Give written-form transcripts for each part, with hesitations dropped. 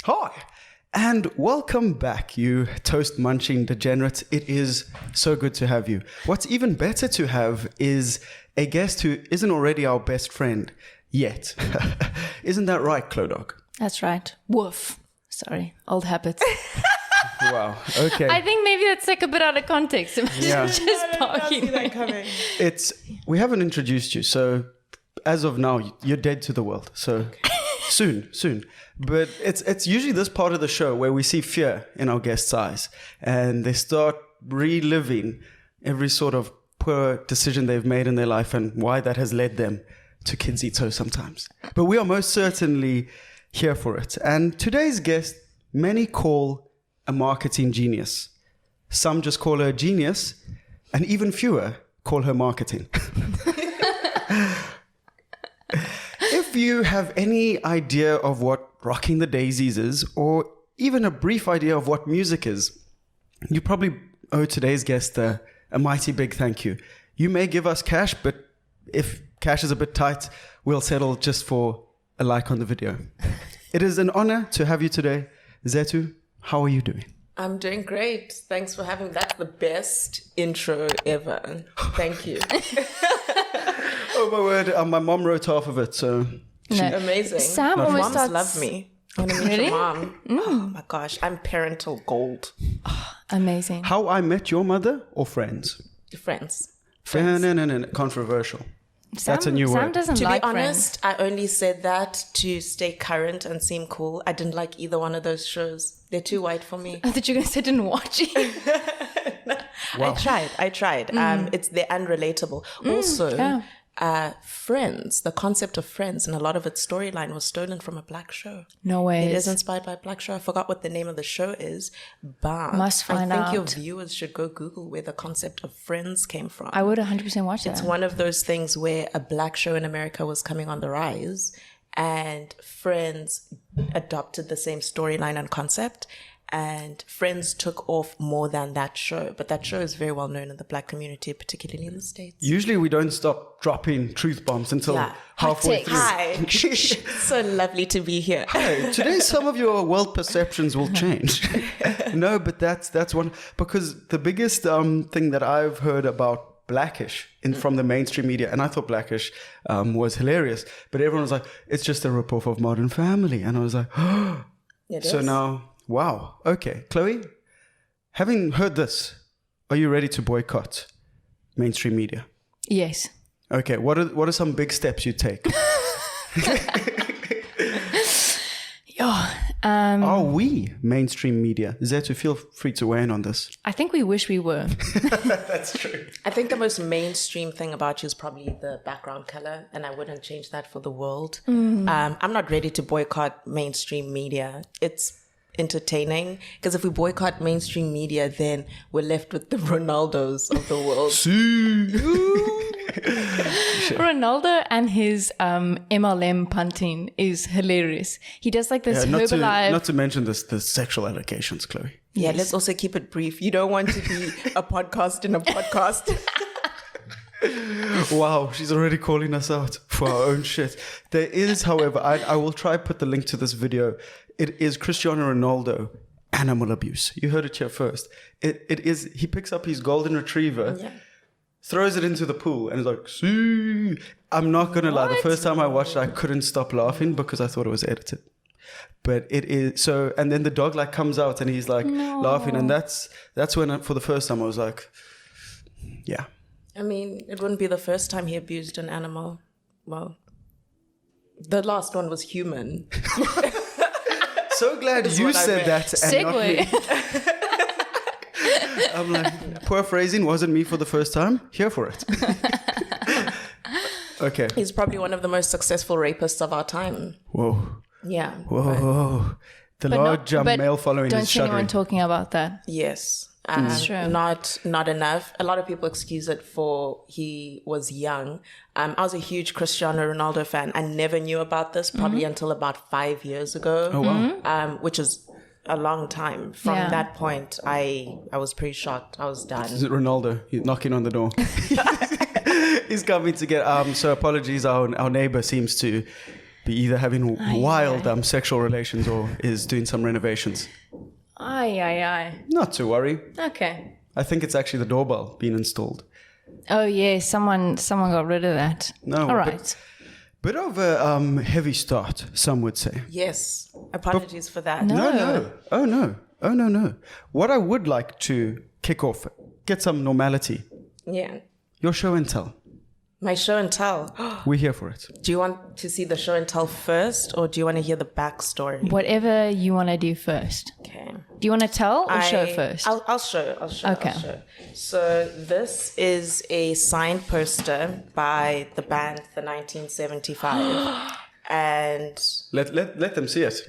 Hi, and welcome back, you toast munching degenerates. It is so good to have you. What's even better to have is a guest who isn't already our best friend yet. Isn't that right, Chlo Dog? That's right. Woof. Sorry, old habits. Wow. Okay. I think maybe that's like a bit out of context. Yeah. Just barking. We haven't introduced you, so as of now, you're dead to the world. So soon. But it's usually this part of the show where we see fear in our guests' eyes, and they start reliving every sort of poor decision they've made in their life and why that has led them to kidsy toe sometimes. But we are most certainly here for it. And today's guest, many call a marketing genius. Some just call her a genius, and even fewer call her marketing. If you have any idea of what Rocking the Daisies is, or even a brief idea of what music is, you probably owe today's guest a mighty big thank you. You may give us cash, but if cash is a bit tight, we'll settle just for a like on the video. It is an honor to have you today. Zethu, how are you doing? I'm doing great. Thanks for having me. That's the best intro ever. Thank you. Oh my word, my mom wrote half of it, so... No. Amazing. Sam always Moms starts... love me. When I meet Really? your mom. Oh my gosh, I'm parental gold. Amazing. How I Met Your Mother or Friends? Friends. No. Controversial. That's a new Sam word. doesn't To like be Friends. honest, I only said that to stay current and seem cool. I didn't like either one of those shows. They're too white for me. I thought you were going to say didn't watch it. Wow. I tried. They're unrelatable. Also, Friends, the concept of Friends and a lot of its storyline was stolen from a black show. No way. It is inspired by a black show. I forgot what the name of the show is, but Must find I think your out. viewers should go Google where the concept of Friends came from. I would 100% watch It's that. one of those things where a black show in America was coming on the rise, and Friends adopted the same storyline and concept, and Friends took off more than that show. But that show is very well known in the black community, particularly in the States. Usually we don't stop dropping truth bombs until halfway takes. through. Hi. So lovely to be here. Hey, today some of your world perceptions will change. No, but that's one, because the biggest thing that I've heard about Blackish from the mainstream media, and I thought Blackish was hilarious, but everyone was like, it's just a ripoff of Modern Family, and I was like, oh. So now, wow, okay, Chloe, having heard this, are you ready to boycott mainstream media? Yes. Okay, what are some big steps you take? Are we mainstream media? Zethu, feel free to weigh in on this. I think we wish we were. That's true. I think the most mainstream thing about you is probably the background color, and I wouldn't change that for the world. I'm not ready to boycott mainstream media. It's entertaining, because if we boycott mainstream media, then we're left with the Ronaldos of the world. Ronaldo and his MLM punting is hilarious. He does like this Herbalife. Not to mention the sexual allegations, Chloe. Yeah, let's also keep it brief. You don't want to be a podcast in a podcast. Wow, she's already calling us out for our own shit. There is, however, I will try put the link to this video. It is Cristiano Ronaldo animal abuse. You heard it here first. It is, he picks up his golden retriever, throws it into the pool, and is like, see. I'm not going to lie. The first time I watched it, I couldn't stop laughing because I thought it was edited. But it is so, and then the dog like comes out and he's like laughing. And that's when for the first time I was like, yeah. I mean, it wouldn't be the first time he abused an animal. Well, the last one was human. So glad you said that and not me. I'm like, poor phrasing, wasn't me for the first time. Here for it. Okay. He's probably one of the most successful rapists of our time. Whoa. Yeah. Whoa. The large male following don't is see anyone shuddering. talking about that. Yes. That's true. Not enough. A lot of people excuse it for he was young. I was a huge Cristiano Ronaldo fan. I never knew about this probably until about 5 years ago. Oh, wow. Which is a long time. From that point, I was pretty shocked. I was done. Is it Ronaldo? He's knocking on the door. He's coming to get... so apologies, our neighbor seems to be either having wild sexual relations or is doing some renovations. Aye. Not to worry. Okay. I think it's actually the doorbell being installed. Oh yeah, someone got rid of that. No. All right. Bit of a heavy start, some would say. Yes. Apologies for that. No. Oh no. What I would like to kick off, get some normality. Yeah. Your show and tell. My show and tell. We're here for it. Do you want to see the show and tell first, or do you want to hear the backstory? Whatever you want to do first. Okay. Do you want to tell or show first? I'll show. Okay. I'll show. So this is a signed poster by the band The 1975, and let them see it.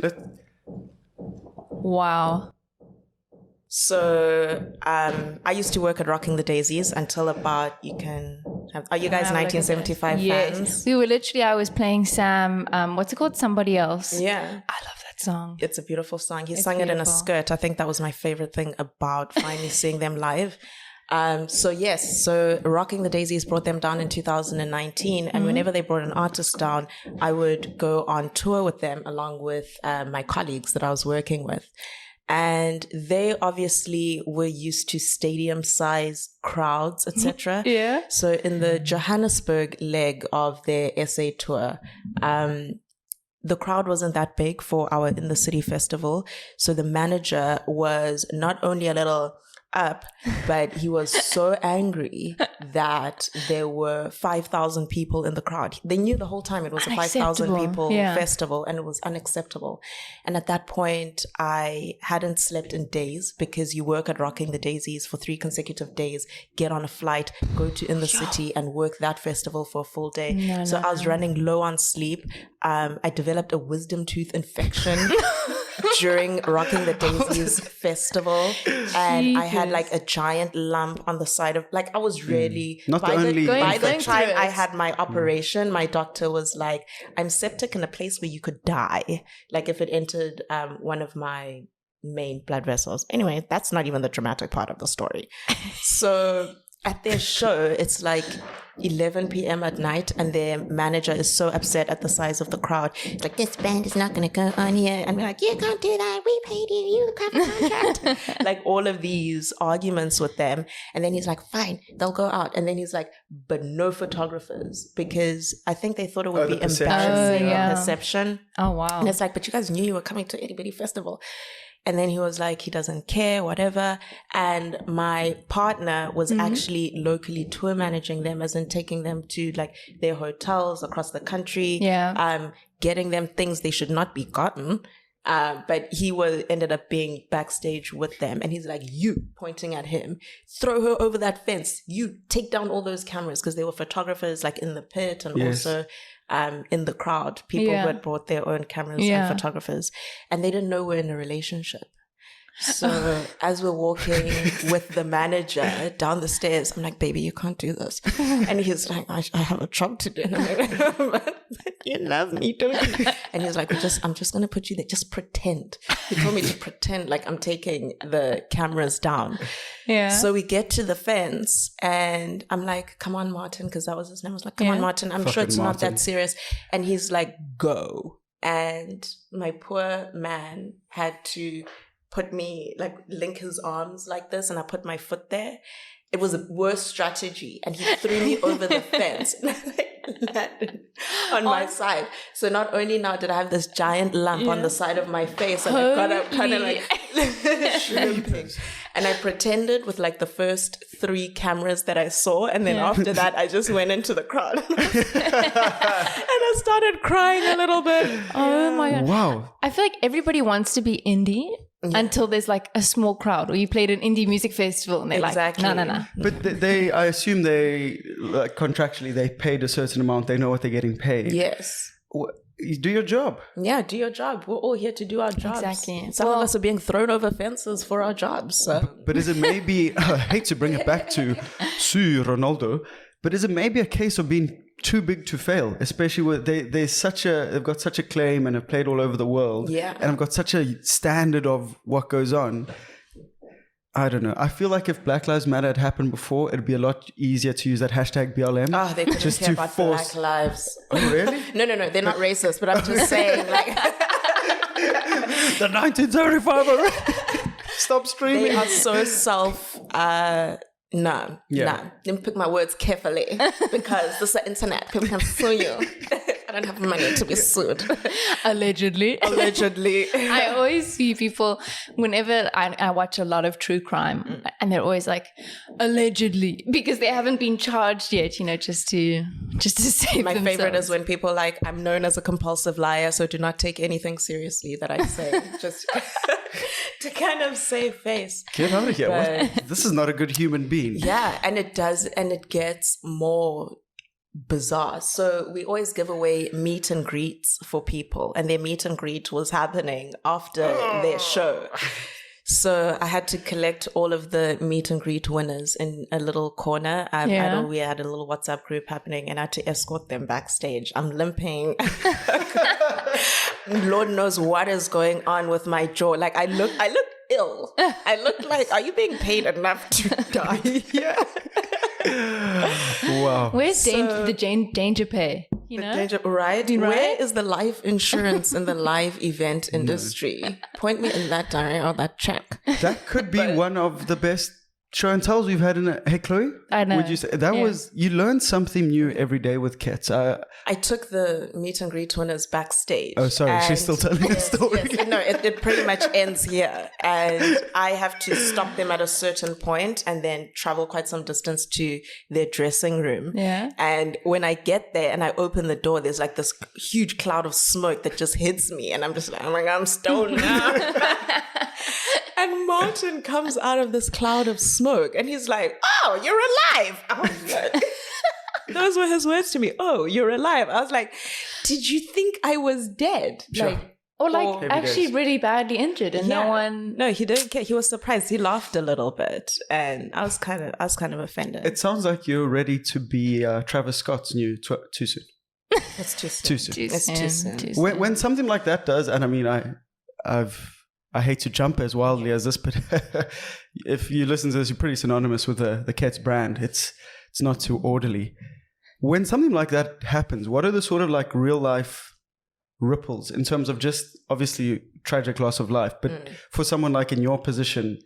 Wow. So I used to work at Rocking the Daisies until about are you guys 1975 fans? Yes. We were literally, I was playing Sam, what's it called? Somebody Else. Yeah. I love that song. It's a beautiful song. He sang it in a skirt. I think that was my favorite thing about finally seeing them live. So Rocking the Daisies brought them down in 2019. And whenever they brought an artist down, I would go on tour with them along with my colleagues that I was working with. And they obviously were used to stadium-size crowds, etc. Yeah. So in the Johannesburg leg of their SA tour, the crowd wasn't that big for our In the City festival. So the manager was not only a little up, but he was so angry that there were 5,000 people in the crowd. They knew the whole time it was a 5,000 people festival, and it was unacceptable. And at that point, I hadn't slept in days, because you work at Rocking the Daisies for 3 consecutive days, get on a flight, go to In the City and work that festival for a full day. I was running low on sleep. I developed a wisdom tooth infection during Rocking the Daisies festival, and I had like a giant lump on the side of, like, I was really by the time I had my operation, my doctor was like, I'm septic in a place where you could die, like if it entered one of my main blood vessels. Anyway, that's not even the dramatic part of the story. So at their show, it's like 11 p.m. at night, and their manager is so upset at the size of the crowd. It's like, this band is not going to go on here. And we're like, you can't do that. We paid you. You have a contract. Like all of these arguments with them. And then he's like, fine, they'll go out. And then he's like, but no photographers, because I think they thought it would be embarrassing perception. Oh, wow. And it's like, but you guys knew you were coming to Itty Bitty Festival. And then he was like, he doesn't care, whatever. And my partner was actually locally tour managing them, as in taking them to like their hotels across the country, getting them things they should not be gotten. But he ended up being backstage with them. And he's like, you, pointing at him, throw her over that fence. You take down all those cameras, because there were photographers like in the pit and also in the crowd, people who had brought their own cameras and photographers, and they didn't know we're in a relationship. So as we're walking with the manager down the stairs, I'm like, baby, you can't do this. And he's like, I have a job to do. And I'm like, but you love me, don't you? And he was like, I'm just going to put you there. Just pretend. He told me to pretend like I'm taking the cameras down. Yeah. So we get to the fence, and I'm like, come on, Martin, because that was his name. I was like, come on, Martin. I'm sure it's not that serious. And he's like, go. And my poor man had to put me, like, link his arms like this, and I put my foot there. It was a worse strategy, and he threw me over the fence and I landed on my side. So not only now did I have this giant lump on the side of my face, and I got up kind of like shrimping. And I pretended with like the first 3 cameras that I saw, and then after that I just went into the crowd and I started crying a little bit. Oh my God. Wow. I feel like everybody wants to be indie until there's like a small crowd, or you played an indie music festival and they're like, no. But they, I assume they, like, contractually, they paid a certain amount. They know what they're getting paid. Yes. You do your job. Yeah, do your job. We're all here to do our jobs. Exactly. Some of us are being thrown over fences for our jobs. So. But is it maybe, I hate to bring it back to Sue Ronaldo, but is it maybe a case of being too big to fail, especially with they've got such a claim and have played all over the world, and have got such a standard of what goes on. I don't know. I feel like if Black Lives Matter had happened before, it'd be a lot easier to use that hashtag BLM. Oh, they couldn't just care to about force... Black lives. Oh, really? No. They're not racist, but I'm just saying, like... The 1975 arrest. Stop streaming. They are so self... No. Let me pick my words carefully because this is the internet. People can sue you. I don't have money to be sued. Allegedly. I always see people whenever I watch a lot of true crime and they're always like, allegedly, because they haven't been charged yet, you know, just to save My themselves. favorite is when people are like, I'm known as a compulsive liar, so do not take anything seriously that I say. Just to kind of save face. Get out of here. This is not a good human being. Yeah, and it does, and it gets more bizarre. So we always give away meet and greets for people, and their meet and greet was happening after their show. So I had to collect all of the meet and greet winners in a little corner. We had a little WhatsApp group happening, and I had to escort them backstage. I'm limping. Lord knows what is going on with my jaw. Like I look ill. I look like, are you being paid enough to die? Yeah. Wow. Where's the danger pay? You know? Right? Where is the life insurance in the live event industry? Point me in that direction or that check. That could be one of the best show and tells we've had in a... Hey, Chloe? I know. Would you say that was... You learn something new every day with KETS. I took the meet and greet winners backstage. Oh, sorry. She's still telling the story. Yes, no, it pretty much ends here. And I have to stop them at a certain point and then travel quite some distance to their dressing room. Yeah. And when I get there and I open the door, there's like this huge cloud of smoke that just hits me. And I'm just like, oh my God, I'm stoned now. And Martin comes out of this cloud of smoke and he's like, oh, you're alive. I was like, those were his words to me. Oh, you're alive. I was like, did you think I was dead? Sure. Actually really badly injured and no one... No, he didn't care. He was surprised. He laughed a little bit and I was kind of offended. It sounds like you're ready to be Travis Scott's new Too Soon. It's too soon. It's too soon. When something like that does, and I mean, I hate to jump as wildly as this, but if you listen to this, you're pretty synonymous with the KETS brand. It's not too orderly. When something like that happens, what are the sort of like real life ripples in terms of just obviously tragic loss of life, but for someone like in your position,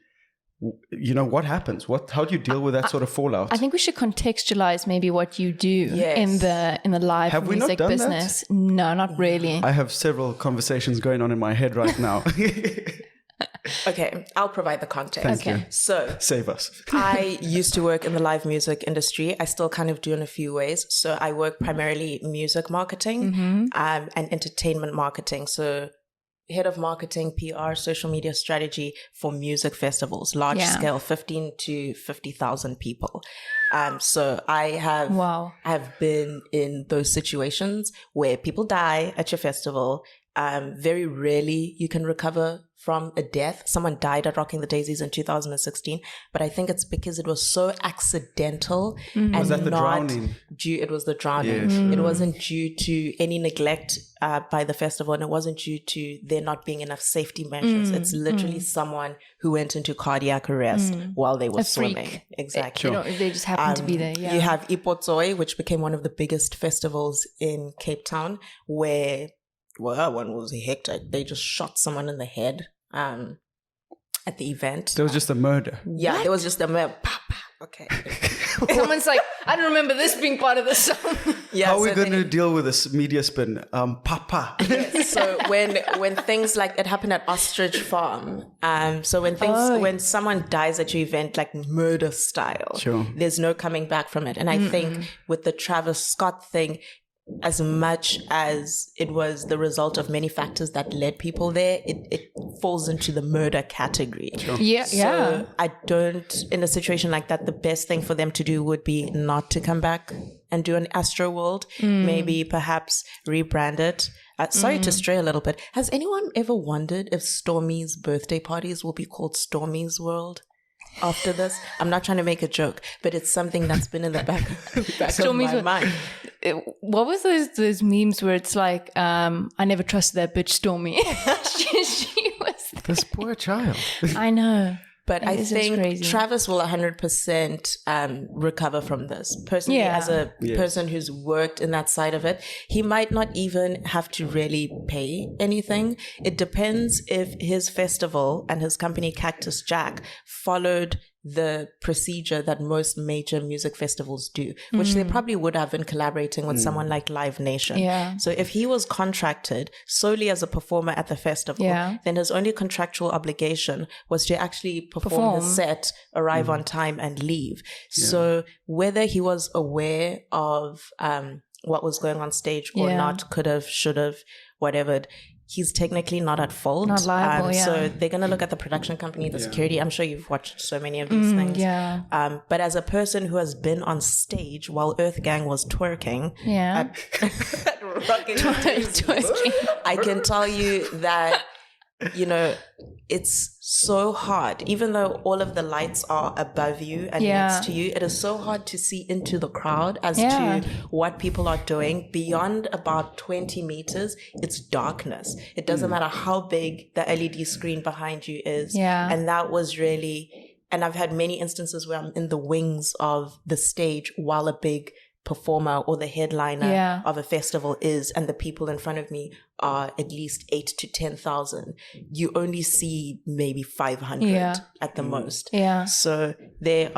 you know, what happens? How do you deal with that sort of fallout? I think we should contextualize maybe what you do in the live Have we not music done business. That? No, not really. I have several conversations going on in my head right now. Okay, I'll provide the context. Thank you. So save us. I used to work in the live music industry. I still kind of do in a few ways. So I work primarily music marketing and entertainment marketing. So head of marketing, PR, social media strategy for music festivals, large scale, 15 to 50,000 people. So I have been in those situations where people die at your festival. Very rarely you can recover from a death. Someone died at Rocking the Daisies in 2016, but I think it's because it was so accidental and was that the not drowning? It was the drowning. Yeah, It wasn't due to any neglect by the festival, and it wasn't due to there not being enough safety measures. It's literally someone who went into cardiac arrest while they were swimming. Exactly. They just happened to be there. Yeah. You have Ipotsoi, which became one of the biggest festivals in Cape Town, where that one was hectic. They just shot someone in the head at the event. There was just a murder. Yeah, What? there was just a murder. Okay. Someone's like, I don't remember this being part of the song. Yeah, How are we going to deal with this media spin? Papa. Yes. So when things like it happened at Ostrich Farm, so when someone dies at your event, like murder style, there's no coming back from it. And I think with the Travis Scott thing, as much as it was the result of many factors that led people there, it falls into the murder category. Yeah, So I don't, in a situation like that, the best thing for them to do would be not to come back and do an Astro World. Maybe perhaps rebrand it. Sorry to stray a little bit. Has anyone ever wondered if Stormy's birthday parties will be called Stormy's World? After this, I'm not trying to make a joke, but it's something that's been in the back of my mind. What was those memes where it's like, I never trusted that bitch Stormy. she was This poor child. I know. But I It's think crazy. Travis will 100% recover from this. Personally, Yeah. as a person who's worked in that side of it, he might not even have to really pay anything. It depends if his festival and his company Cactus Jack followed the procedure that most major music festivals do, which they probably would have in collaborating with someone like Live Nation. Yeah. So if he was contracted solely as a performer at the festival, then his only contractual obligation was to actually perform the set, arrive on time and leave. So whether he was aware of what was going on stage or not, could have, should have, whatever, he's technically not at fault. Not liable, So they're going to look at the production company, the security. I'm sure you've watched so many of these things. Yeah. But as a person who has been on stage while Earth Gang was twerking at Rocking the Daisies, I can tell you that, you know, it's so hard. Even though all of the lights are above you and next to you, it is so hard to see into the crowd as to what people are doing. Beyond about 20 meters, it's darkness. It doesn't matter how big the LED screen behind you is. Yeah. And that was really, and I've had many instances where I'm in the wings of the stage while a big performer or the headliner of a festival is, and the people in front of me are at least 8 to 10,000. You only see maybe 500 at the most. Yeah. So there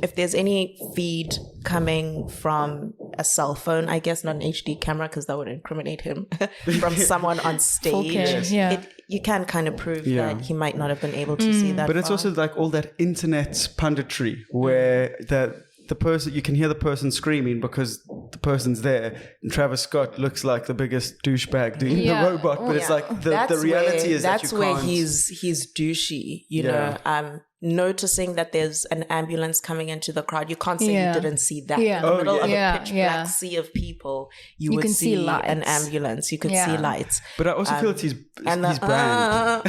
if there's any feed coming from a cell phone, I guess not an HD camera because that would incriminate him, from someone on stage, you can kind of prove that he might not have been able to see that. But it's also like all that internet punditry where the person, you can hear the person screaming because the person's there, and Travis Scott looks like the biggest douchebag doing the robot, but it's like the reality is that you can't. That's where he's douchey, you know. Noticing that there's an ambulance coming into the crowd, you can't say you didn't see that. In the middle of a pitch black sea of people, you would see an ambulance, you could see lights. But I also feel it's his brand.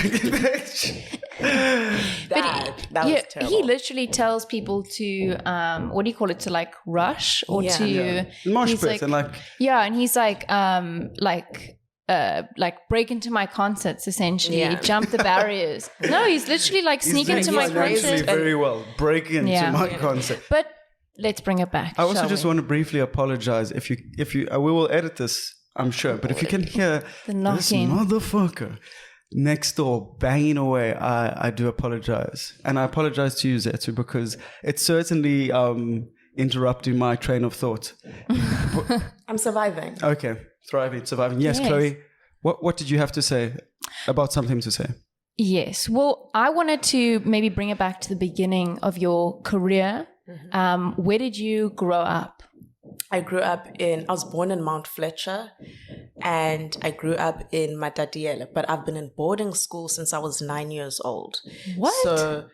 That was terrible. He literally tells people to what do you call it, to like rush or to mosh he's pit like, and like and he's like break into my concerts, essentially jump the barriers. No, he's literally like sneak into my concert. Very well, break into my concert. But let's bring it back. I also just want to briefly apologize if you we will edit this, I'm sure, but if you can hear the this motherfucker next door banging away, I do apologize. And I apologize to you, Zethu, because it's certainly interrupting my train of thought. I'm surviving. Okay, thriving, surviving. Yes, Chloe, what did you have to say about something to say? Yes, well, I wanted to maybe bring it back to the beginning of your career. Where did you grow up? I was born in Mount Fletcher, and I grew up in Matatiele, but I've been in boarding school since I was 9 years old. What? So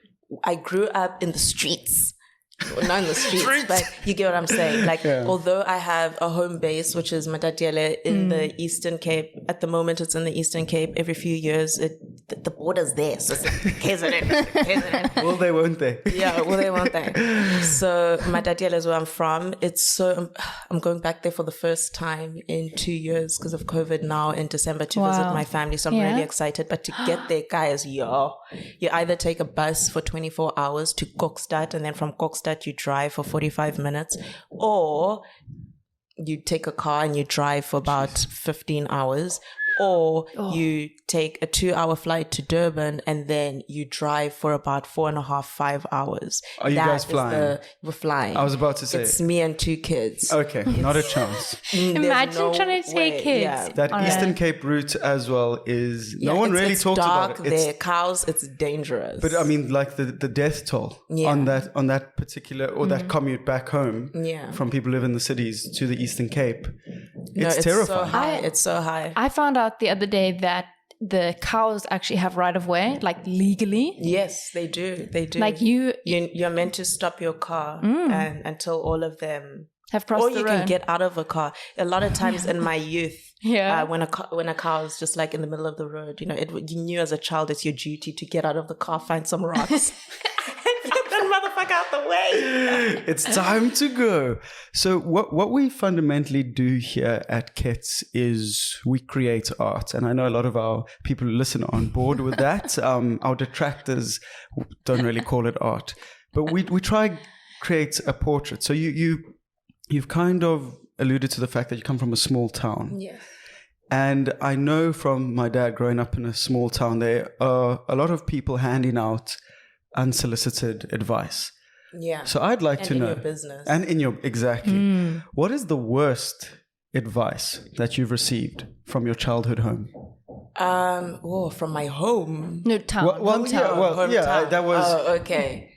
I grew up in the streets. Well, not in the streets, but you get what I'm saying. Like, although I have a home base, which is Matatiele in the Eastern Cape, at the moment it's in the Eastern Cape. Every few years, the border's there. So it's KZN. Will they, won't they? Yeah, will they, won't they? So Matatiele is where I'm from. I'm going back there for the first time in 2 years because of COVID now in December to visit my family. So I'm really excited. But to get there, guys, you either take a bus for 24 hours to Kokstad, and then from Kokstad you drive for 45 minutes, or you take a car and you drive for about 15 hours, or you take a 2-hour flight to Durban and then you drive for about 4.5-5 hours. Are you guys flying? We're flying. I was about to say. It's me and 2 kids. Okay, not a chance. Imagine trying to take kids. Yeah. That Eastern Cape route as well is... no one really talks dark, about it. It's there, cows, it's dangerous. But I mean, like the death toll on that particular, or that commute back home from people who live in the cities to the Eastern Cape. It's terrifying. It's so high. I found out the other day that the cows actually have right of way, like legally. Yes, they do. They do. Like you're meant to stop your car and until all of them have crossed the road. Or you can get out of a car. A lot of times in my youth, when a car is just like in the middle of the road, you know, you knew as a child it's your duty to get out of the car, find some rocks, and get that motherfucker out the away. It's time to go. So what we fundamentally do here at KETS is we create art. And I know a lot of our people who listen are on board with that. Our detractors don't really call it art. But we try create a portrait. So you've kind of alluded to the fact that you come from a small town. Yes. And I know from my dad growing up in a small town, there are a lot of people handing out unsolicited advice. Yeah. So I'd like to know. And in your business. And in your, exactly. What is the worst advice that you've received from your childhood home? From my home. No, town. Hometown. That was okay.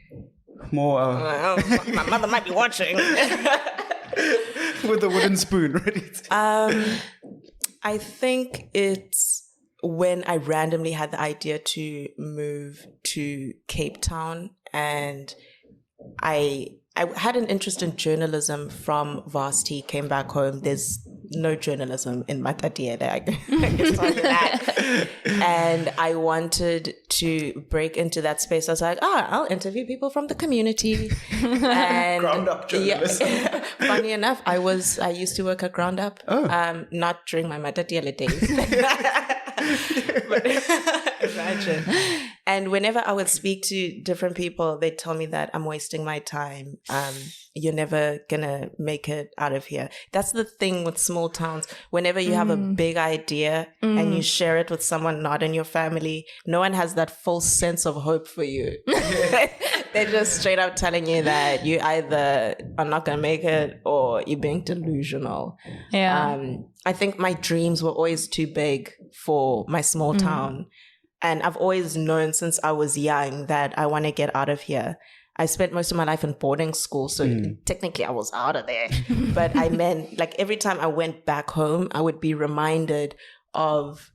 more My mother might be watching. with a wooden spoon ready to... I think it's when I randomly had the idea to move to Cape Town, and I had an interest in journalism from varsity, came back home. There's no journalism in Matatia there. I can tell you that. And I wanted to break into that space. I was like, I'll interview people from the community. And Ground up journalism. Yeah, funny enough, I used to work at Ground Up. Not during my Matatiele days. But imagine. And whenever I would speak to different people, they'd tell me that I'm wasting my time. You're never gonna make it out of here. That's the thing with small towns. Whenever you have a big idea and you share it with someone not in your family, no one has that full sense of hope for you. They're just straight up telling you that you either are not gonna make it or you're being delusional. Yeah. I think my dreams were always too big for my small town. And I've always known since I was young that I want to get out of here. I spent most of my life in boarding school, so technically I was out of there. But I meant, like, every time I went back home, I would be reminded of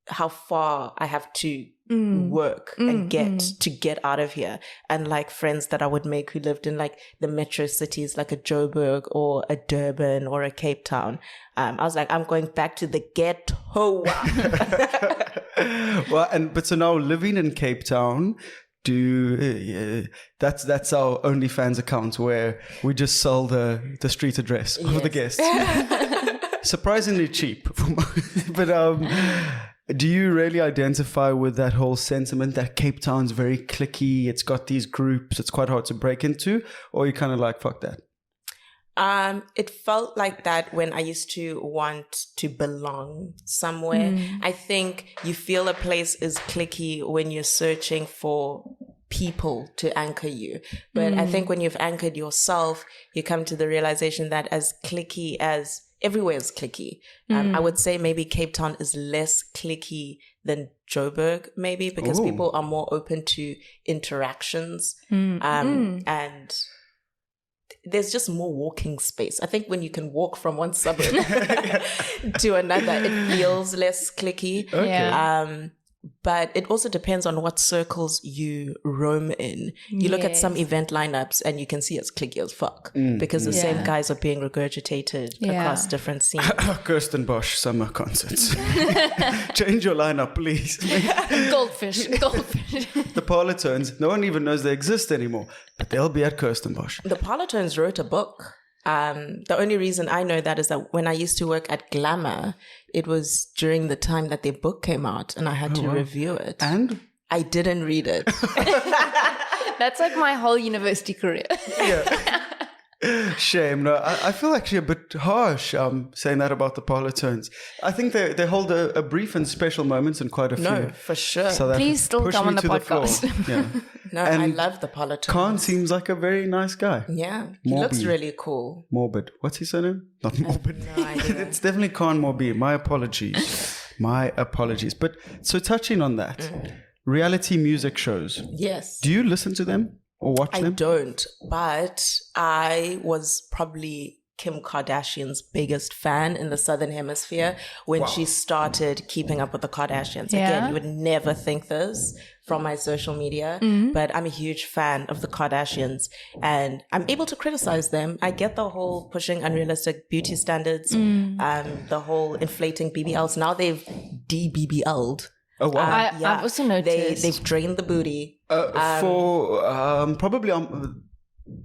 how far I have to work and get out of here. And like friends that I would make who lived in like the metro cities, like a Joburg or a Durban or a Cape Town. I was like, I'm going back to the ghetto. But so now living in Cape Town, that's our OnlyFans account where we just sell the street address of the guests. Surprisingly cheap. But do you really identify with that whole sentiment that Cape Town's very cliquey, it's got these groups, it's quite hard to break into, or you kind of like, fuck that? It felt like that when I used to want to belong somewhere. I think you feel a place is cliquey when you're searching for people to anchor you. But I think when you've anchored yourself, you come to the realization that as cliquey as everywhere is cliquey. I would say maybe Cape Town is less cliquey than Joburg, maybe, because people are more open to interactions. And there's just more walking space. I think when you can walk from one suburb to another, it feels less cliquey. Okay. But it also depends on what circles you roam in. You look at some event lineups and you can see it's cliquey as fuck because the same guys are being regurgitated across different scenes. Kirstenbosch summer concerts. Change your lineup, please. Goldfish. The Parlotones, no one even knows they exist anymore, but they'll be at Kirstenbosch. The Parlotones wrote a book. The only reason I know that is that when I used to work at Glamour, it was during the time that their book came out and I had to review it. And? I didn't read it. That's like my whole university career. Shame. No, I feel actually a bit harsh saying that about the Parlotones. I think they hold a brief and special moments in quite a few. No, for sure. Please still come on the podcast. No, and I love the Parlotones. Khan seems like a very nice guy. Yeah, he looks really cool. Morbid. What's his surname? Not Morbid. No idea. It's definitely Khan Morbi. My apologies. But so touching on that, reality music shows. Yes. Do you listen to them or watch them? I don't, but I was probably Kim Kardashian's biggest fan in the Southern Hemisphere when she started keeping up with the Kardashians. Again, you would never think this from my social media, but I'm a huge fan of the Kardashians and I'm able to criticize them. I get the whole pushing unrealistic beauty standards, the whole inflating BBLs. Now they've de-BBL'd. Oh, wow. I've also noticed. They've drained the booty. For probably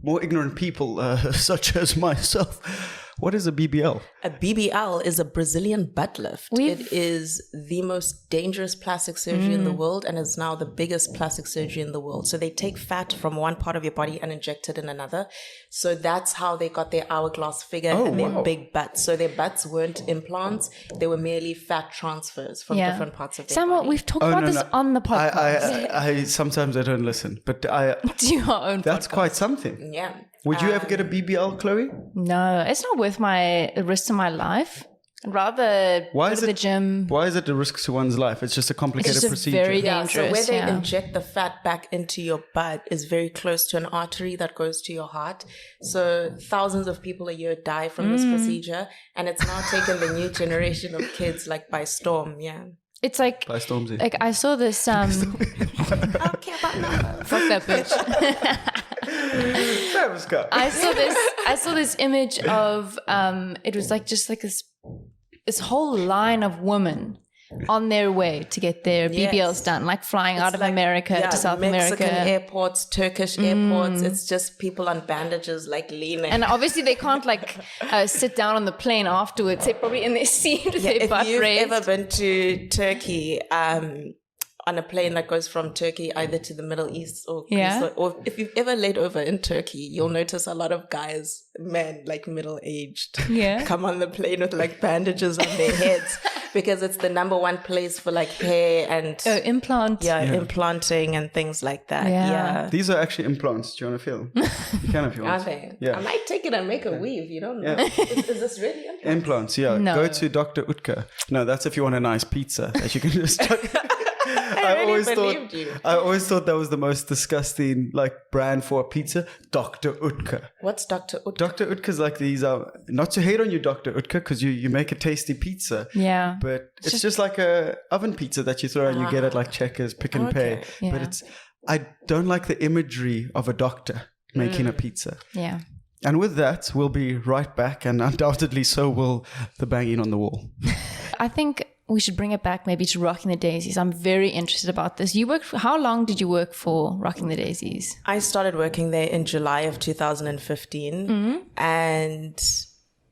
more ignorant people, such as myself, what is a BBL? A BBL is a Brazilian butt lift. It is the most dangerous plastic surgery in the world and is now the biggest plastic surgery in the world. So they take fat from one part of your body and inject it in another. So that's how they got their hourglass figure and their big butts. So their butts weren't implants. They were merely fat transfers from different parts of their body. We've talked about this on the podcast. I sometimes I don't listen, but I Do your own that's podcast. quite something. Yeah. Would you ever get a BBL, Chloe? No, it's not worth the risk of my life. I'd rather go to the gym. Why is it a risk to one's life? It's just a complicated It's just procedure. very Yeah, so where dangerous. they inject the fat back into your butt is very close to an artery that goes to your heart. So thousands of people a year die from this procedure, and it's now taken the new generation of kids like by storm. Yeah. It's like, By Stormzy. like I saw this. I don't care about that. Fuck that bitch. Travis Scott. I saw this image of it was like just like this whole line of women on their way to get their BBLs done, like flying out of America to South Mexican America. airports, Turkish airports. It's just people on bandages like leaning. And obviously they can't like sit down on the plane afterwards. They're probably in their seat with their butt if you've raised. ever been to Turkey, on a plane that goes from Turkey either to the Middle East or Greece, or if you've ever laid over in Turkey, you'll notice a lot of guys, men, like middle-aged, come on the plane with like bandages on their heads because it's the number one place for like hair and implanting and things like that. Yeah. These are actually implants. Do you want to feel? You can if you want. Are they? Yeah. I might take it and make a weave. You don't know. Is this really implants? Implants, yeah. No. Go to Dr. Utke. No, that's if you want a nice pizza that you can just chuck. I always thought that was the most disgusting like brand for a pizza. Dr. Utke. What's Dr. Utke? Dr. Utke's like these are not to hate on you, Dr. Utke, because you make a tasty pizza. Yeah. But it's just like a oven pizza that you throw and you get at like Checkers, Pick and Pay. Yeah. But I don't like the imagery of a doctor making a pizza. Yeah. And with that, we'll be right back, and undoubtedly so will the banging on the wall. I think we should bring it back maybe to Rocking the Daisies. I'm very interested about this. How long did you work for Rocking the Daisies? I started working there in July of 2015. And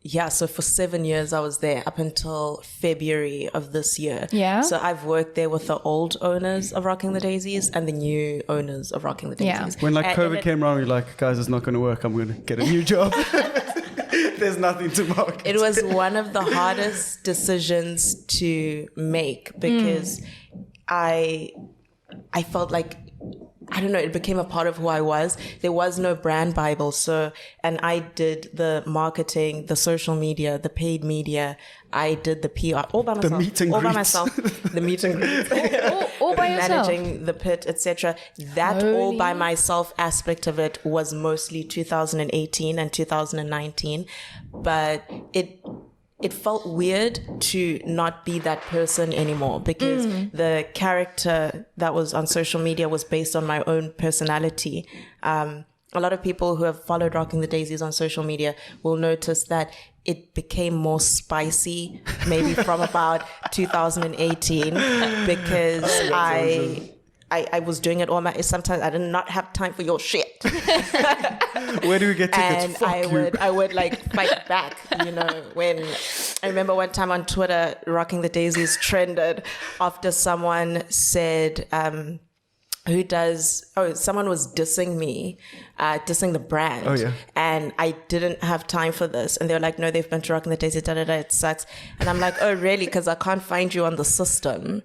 yeah, so for 7 years I was there up until February of this year. Yeah. So I've worked there with the old owners of Rocking the Daisies and the new owners of Rocking the Daisies. When like COVID came around, you're like, guys, it's not going to work. I'm going to get a new job. There's nothing to market. It was one of the hardest decisions to make because I felt like, I don't know, it became a part of who I was. There was no brand Bible. And I did the marketing, the social media, the paid media. I did the PR all by myself. The meet and all by greets. myself. The meet and greets. All by yourself. Managing the pit, etc. That all by myself aspect of it was mostly 2018 and 2019. But it felt weird to not be that person anymore because the character that was on social media was based on my own personality. A lot of people who have followed Rocking the Daisies on social media will notice that it became more spicy maybe from about 2018 because I was doing it all sometimes I did not have time for your shit. Where do we get tickets? And I would like fight back, when I remember one time on Twitter, Rocking the Daisies trended after someone said, someone was dissing me, dissing the brand. Oh, yeah. And I didn't have time for this. And they were like, no, they've been to Rocking the Daisies, it sucks. And I'm like, oh, really? Because I can't find you on the system.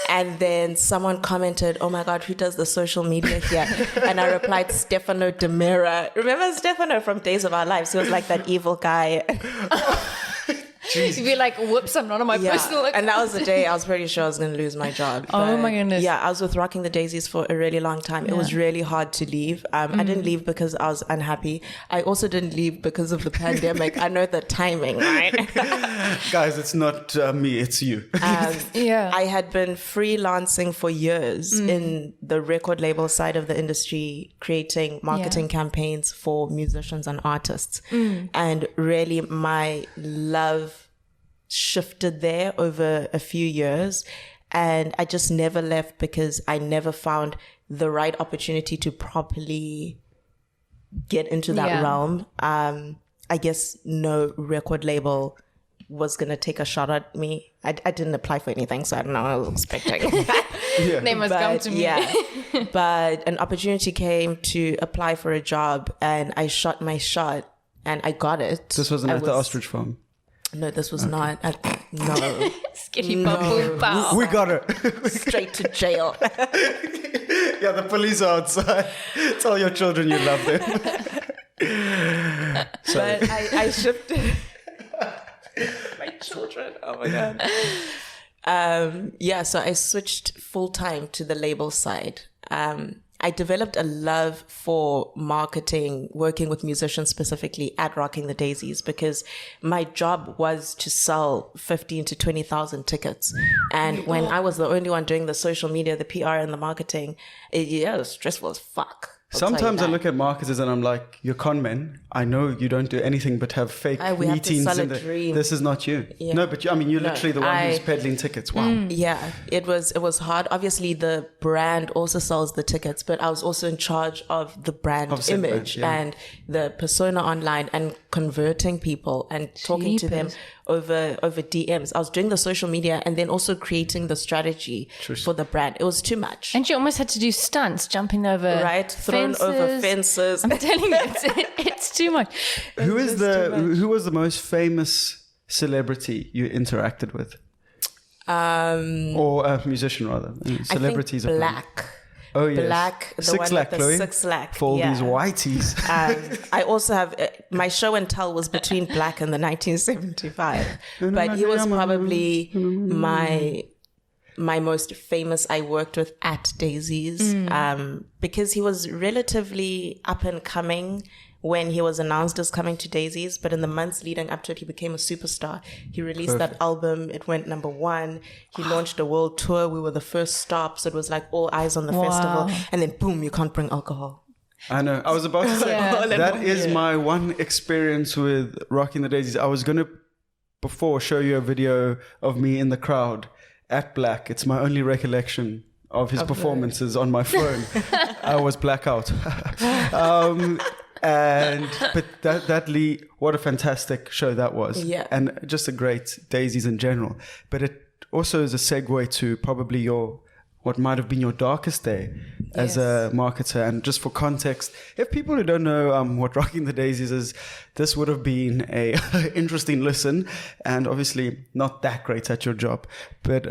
And then someone commented, oh my God, who does the social media here? And I replied, Stefano De Mera. Remember Stefano from Days of Our Lives? He was like that evil guy. You'd be like, whoops, I'm not on my personal account. And that was the day I was pretty sure I was going to lose my job. Oh my goodness. Yeah, I was with Rocking the Daisies for a really long time. It was really hard to leave. I didn't leave because I was unhappy. I also didn't leave because of the pandemic. I know the timing, right? Guys, it's not me, it's you. I had been freelancing for years in the record label side of the industry, creating marketing campaigns for musicians and artists. And really my love shifted there over a few years, and I just never left because I never found the right opportunity to properly get into that realm. I guess no record label was going to take a shot at me. I didn't apply for anything, so I don't know what I was expecting. They must come to me. Yeah. But an opportunity came to apply for a job, and I shot my shot, and I got it. This wasn't at the ostrich farm? No, this was not. No. Skitty boom pow. We got her. Straight to jail. Yeah, the police are outside. Tell your children you love them. But I shifted. My children. Oh my God. So I switched full time to the label side. I developed a love for marketing, working with musicians specifically at Rocking the Daisies, because my job was to sell 15 to 20,000 tickets. And when I was the only one doing the social media, the PR and the marketing, it was stressful as fuck. Sometimes I look at marketers and I'm like, you're con men. I know you don't do anything but have fake we have to meetings. sell a dream. This is not you. Yeah. No, but you're literally the one who's peddling tickets. Wow. Yeah, it was hard. Obviously, the brand also sells the tickets, but I was also in charge of the brand image and the persona online and converting people and talking to them over DMs. I was doing the social media and then also creating the strategy for the brand. It was too much. And you almost had to do stunts, jumping over thrown over fences. I'm telling you, it's too much. Who was the most famous celebrity you interacted with? Or a musician rather. Celebrities I think Black. Oh yes. Black, the 6 one lakh, with the Chloe. 6 lakh. For all these whiteys. I also have my show and tell was between Black and the 1975, but he was probably my most famous. I worked with at Daisies because he was relatively up and coming when he was announced as coming to Daisies, but in the months leading up to it, he became a superstar. He released that album. It went #1. He launched a world tour. We were the first stops. It was like all eyes on the festival. And then boom, you can't bring alcohol. I know. I was about to say, that is my one experience with Rocking the Daisies. I was going to, before, show you a video of me in the crowd at Black. It's my only recollection of his performances on my phone. I was blackout. But what a fantastic show that was. Yeah. And just a great Daisies in general. But it also is a segue to probably what might have been your darkest day as a marketer. And just for context, if people who don't know what Rocking the Daisies is, this would have been a interesting listen, and obviously not that great at your job. But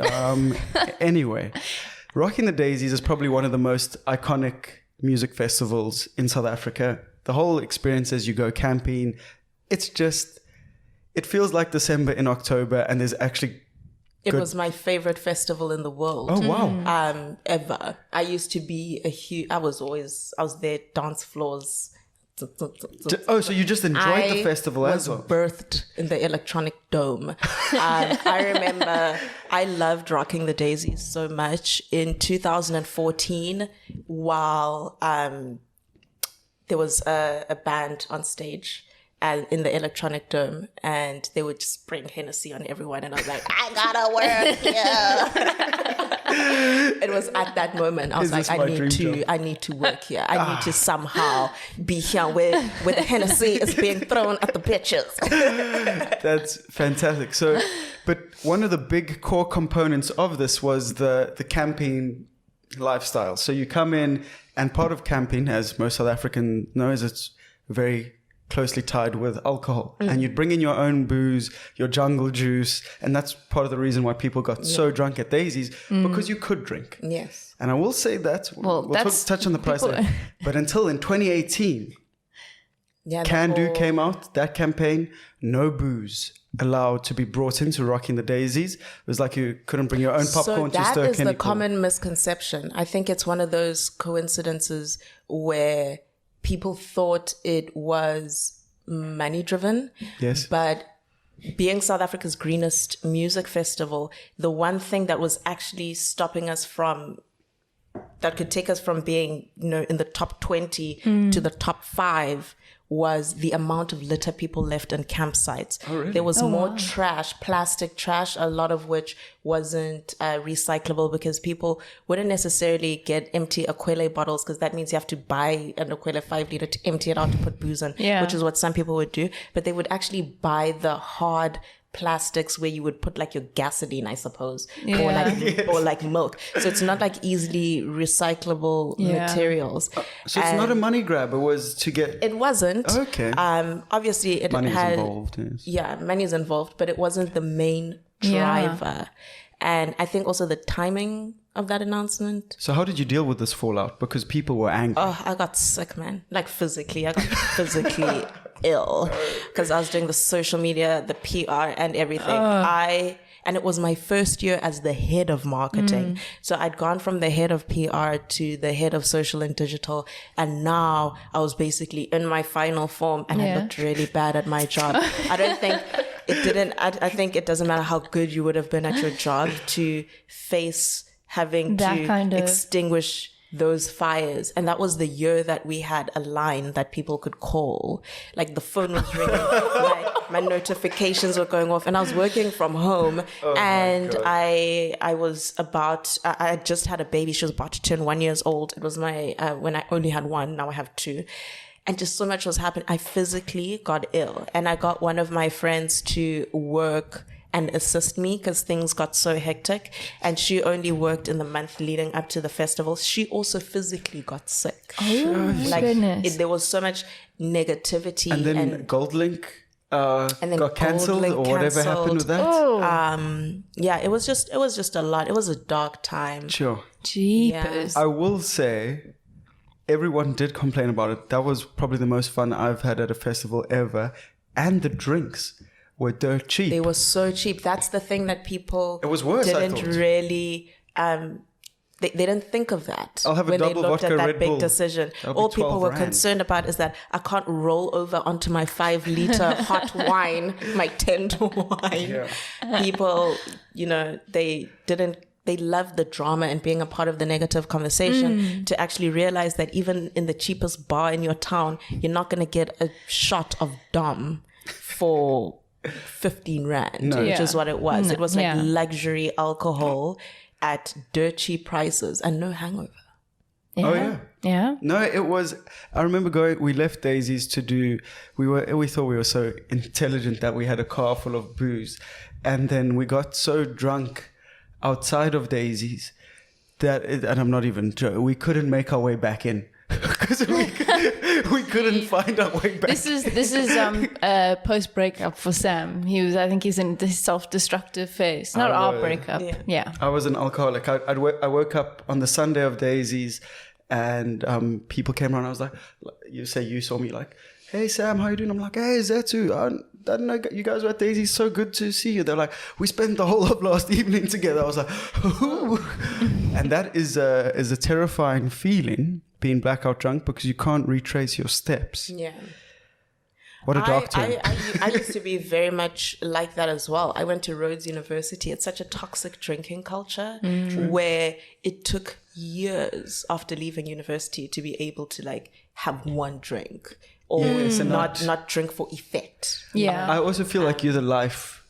anyway, Rocking the Daisies is probably one of the most iconic music festivals in South Africa. The whole experience as you go camping, it feels like December in October, and there's actually It was my favorite festival in the world. Oh, wow. Ever. I used to be I was there, dance floors. Oh, so you just enjoyed the festival as well? I was birthed in the Electronic Dome. I remember I loved Rocking the Daisies so much. In 2014, while there was a band on stage and in the Electronic Dome, and they would just bring Hennessy on everyone, and I was like, I gotta work here. It was at that moment I was like, I need to work here. I need to somehow be here where the Hennessy is being thrown at the bitches. That's fantastic. So, but one of the big core components of this was the camping lifestyle. So you come in, and part of camping, as most South African knows, it's very closely tied with alcohol. And you'd bring in your own booze, your jungle juice, and that's part of the reason why people got so drunk at Daisies, because you could drink. Yes. And I will say that, we'll touch on the price later. But until in 2018, Can Do came out, that campaign, no booze allowed to be brought into Rocking the Daisies. It was like you couldn't bring your own popcorn to stir. That is the common misconception. I think it's one of those coincidences where people thought it was money driven. Yes. But being South Africa's greenest music festival, the one thing that was actually stopping us that could take us from being, in the top 20 to the top 5 was the amount of litter people left in campsites. Oh, really? There was more trash, plastic trash, a lot of which wasn't recyclable because people wouldn't necessarily get empty Gqola bottles because that means you have to buy an Gqola 5 liter to empty it out to put booze in, which is what some people would do. But they would actually buy the hard plastics where you would put like your gasoline, I suppose, or like milk. So it's not like easily recyclable materials. So it's not a money grab. It was to get. It wasn't. Okay. Obviously, it Money's had involved. Yes. Yeah, money's involved, but it wasn't the main driver. And I think also the timing of that announcement. So how did you deal with this fallout? Because people were angry. Oh, I got sick, man. Like physically. I got physically ill because I was doing the social media, the PR and everything. And it was my first year as the head of marketing. So I'd gone from the head of PR to the head of social and digital. And now I was basically in my final form and I looked really bad at my job. I think it doesn't matter how good you would have been at your job to face having to extinguish those fires. And that was the year that we had a line that people could call. Like the phone was ringing, my notifications were going off, and I was working from home. And I had just had a baby. She was about to turn 1 year old. It was my when I only had one, now I have two. And just so much was happening. I physically got ill, and I got one of my friends to work and assist me because things got so hectic, and she only worked in the month leading up to the festival. She also physically got sick. Goodness. There was so much negativity, and then GoldLink got cancelled, or whatever happened with that. It was just a lot. It was a dark time. Sure. Jeepers. I will say, everyone did complain about it. That was probably the most fun I've had at a festival ever, and the drinks were dirt cheap. They were so cheap. That's the thing that people didn't really they didn't think of that. I'll have a when double they looked vodka at that Red big Bull. decision. That'll All be people 12 were rand. concerned about is that I can't roll over onto my 5 liter hot wine, my tent wine. People, they loved the drama and being a part of the negative conversation to actually realize that even in the cheapest bar in your town, you're not going to get a shot of Dom for 15 rand, which is what it was. No. It was like luxury alcohol at dirt cheap prices and no hangover. Yeah. No, it was. I remember we left Daisies to do. We thought we were so intelligent that we had a car full of booze, and then we got so drunk outside of Daisies and I'm not even joking, we couldn't make our way back in because we couldn't find our way back. This is post breakup for Sam. I think he's in this self-destructive phase. Not our breakup. Yeah. I was an alcoholic. I woke up on the Sunday of Daisies, and people came around. I was like, you saw me like, hey Sam, how you doing? I'm like, hey Zethu, I didn't know you guys were at Daisies. So good to see you. They're like, we spent the whole of last evening together. I was like, ooh. And that is a terrifying feeling, being blackout drunk, because you can't retrace your steps. Yeah. What a doctor. I used to be very much like that as well. I went to Rhodes University. It's such a toxic drinking culture where it took years after leaving university to be able to like have one drink or not drink for effect. Yeah. I also feel like you're the life's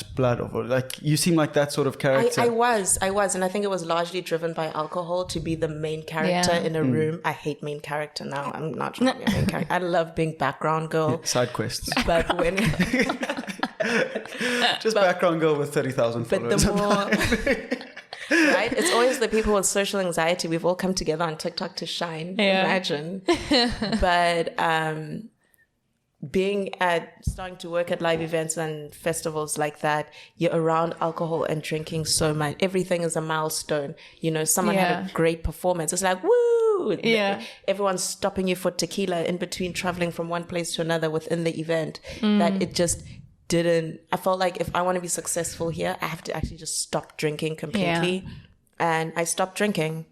blood of it. Like you seem like that sort of character. I was, and I think it was largely driven by alcohol to be the main character in a room. I hate main character now. I'm not trying to be a main character. I love being background girl. Side quests. But when background girl with 30,000 followers. But the more right? It's always the people with social anxiety. We've all come together on TikTok to shine. Yeah. Imagine. But starting to work at live events and festivals like that, you're around alcohol and drinking so much. Everything is a milestone. Someone had a great performance. It's like, woo! Yeah. Everyone's stopping you for tequila in between traveling from one place to another within the event. That it just didn't. I felt like if I want to be successful here, I have to actually just stop drinking completely. And I stopped drinking.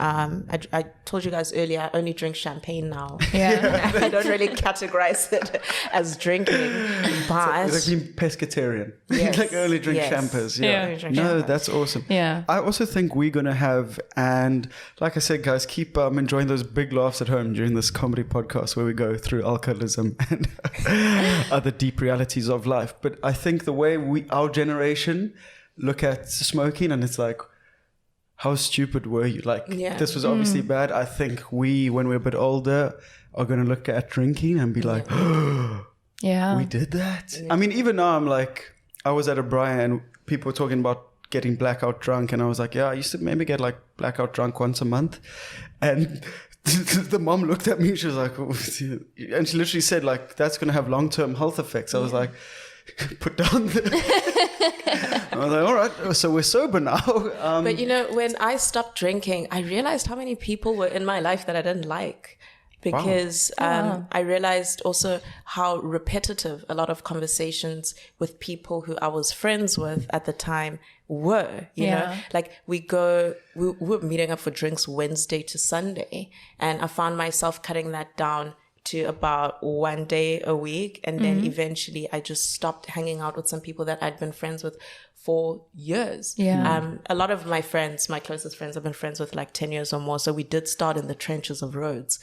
I told you guys earlier, I only drink champagne now. Yeah. I don't really categorize it as drinking, but It's like being pescatarian. Yes. Like only drink Yes. champers. Yeah. Yeah. Only drink No, champers. that's awesome. Yeah. I also think we're going to have, and like I said, guys, keep enjoying those big laughs at home during this comedy podcast where we go through alcoholism and other deep realities of life. But I think the way our generation look at smoking, and it's like, how stupid were you? Like, Yeah. this was obviously bad. I think we, when we're a bit older, are going to look at drinking and be like, Yeah. we did that. I mean, even now I'm like, I was at a Brian and people were talking about getting blackout drunk, and I was like, yeah, I used to maybe get like blackout drunk once a month. And the mom looked at me, she was like, oh, and she literally said like, that's going to have long-term health effects. I was like, put down I was like, all right, so we're sober now. But you know, when I stopped drinking, I realized how many people were in my life that I didn't like. Because I realized also how repetitive a lot of conversations with people who I was friends with at the time were, you know, like we were meeting up for drinks Wednesday to Sunday, and I found myself cutting that down to about 1 day a week. And then eventually I just stopped hanging out with some people that I'd been friends with for years. Yeah. A lot of my friends, my closest friends, I've been friends with like 10 years or more. So we did start in the trenches of roads,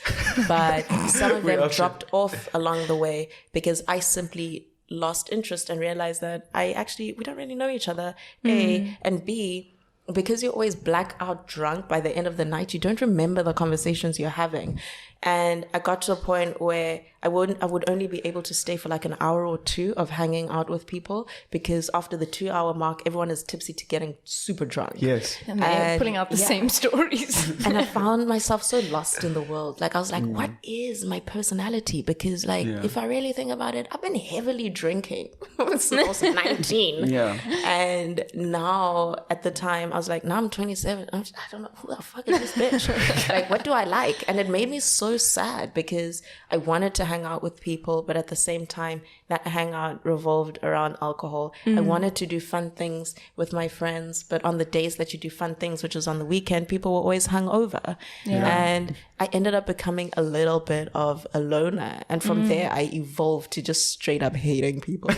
but some of them dropped off along the way because I simply lost interest and realized that we don't really know each other, A, and B, because you're always blackout drunk by the end of the night, you don't remember the conversations you're having. And I got to a point where I would only be able to stay for like an hour or two of hanging out with people, because after the 2 hour mark, everyone is tipsy to getting super drunk. Yes. And they're putting out the same stories. And I found myself so lost in the world. Like I was like, what is my personality? Because like, if I really think about it, I've been heavily drinking since I was 19. Yeah. And now at the time I was like, now I'm 27. I don't know who the fuck is this bitch? Like, what do I like? And it made me so sad because I wanted to hang out with people, but at the same time that hangout revolved around alcohol. I wanted to do fun things with my friends, but on the days that you do fun things, which is on the weekend, people were always hungover. And I ended up becoming a little bit of a loner, and from there I evolved to just straight up hating people.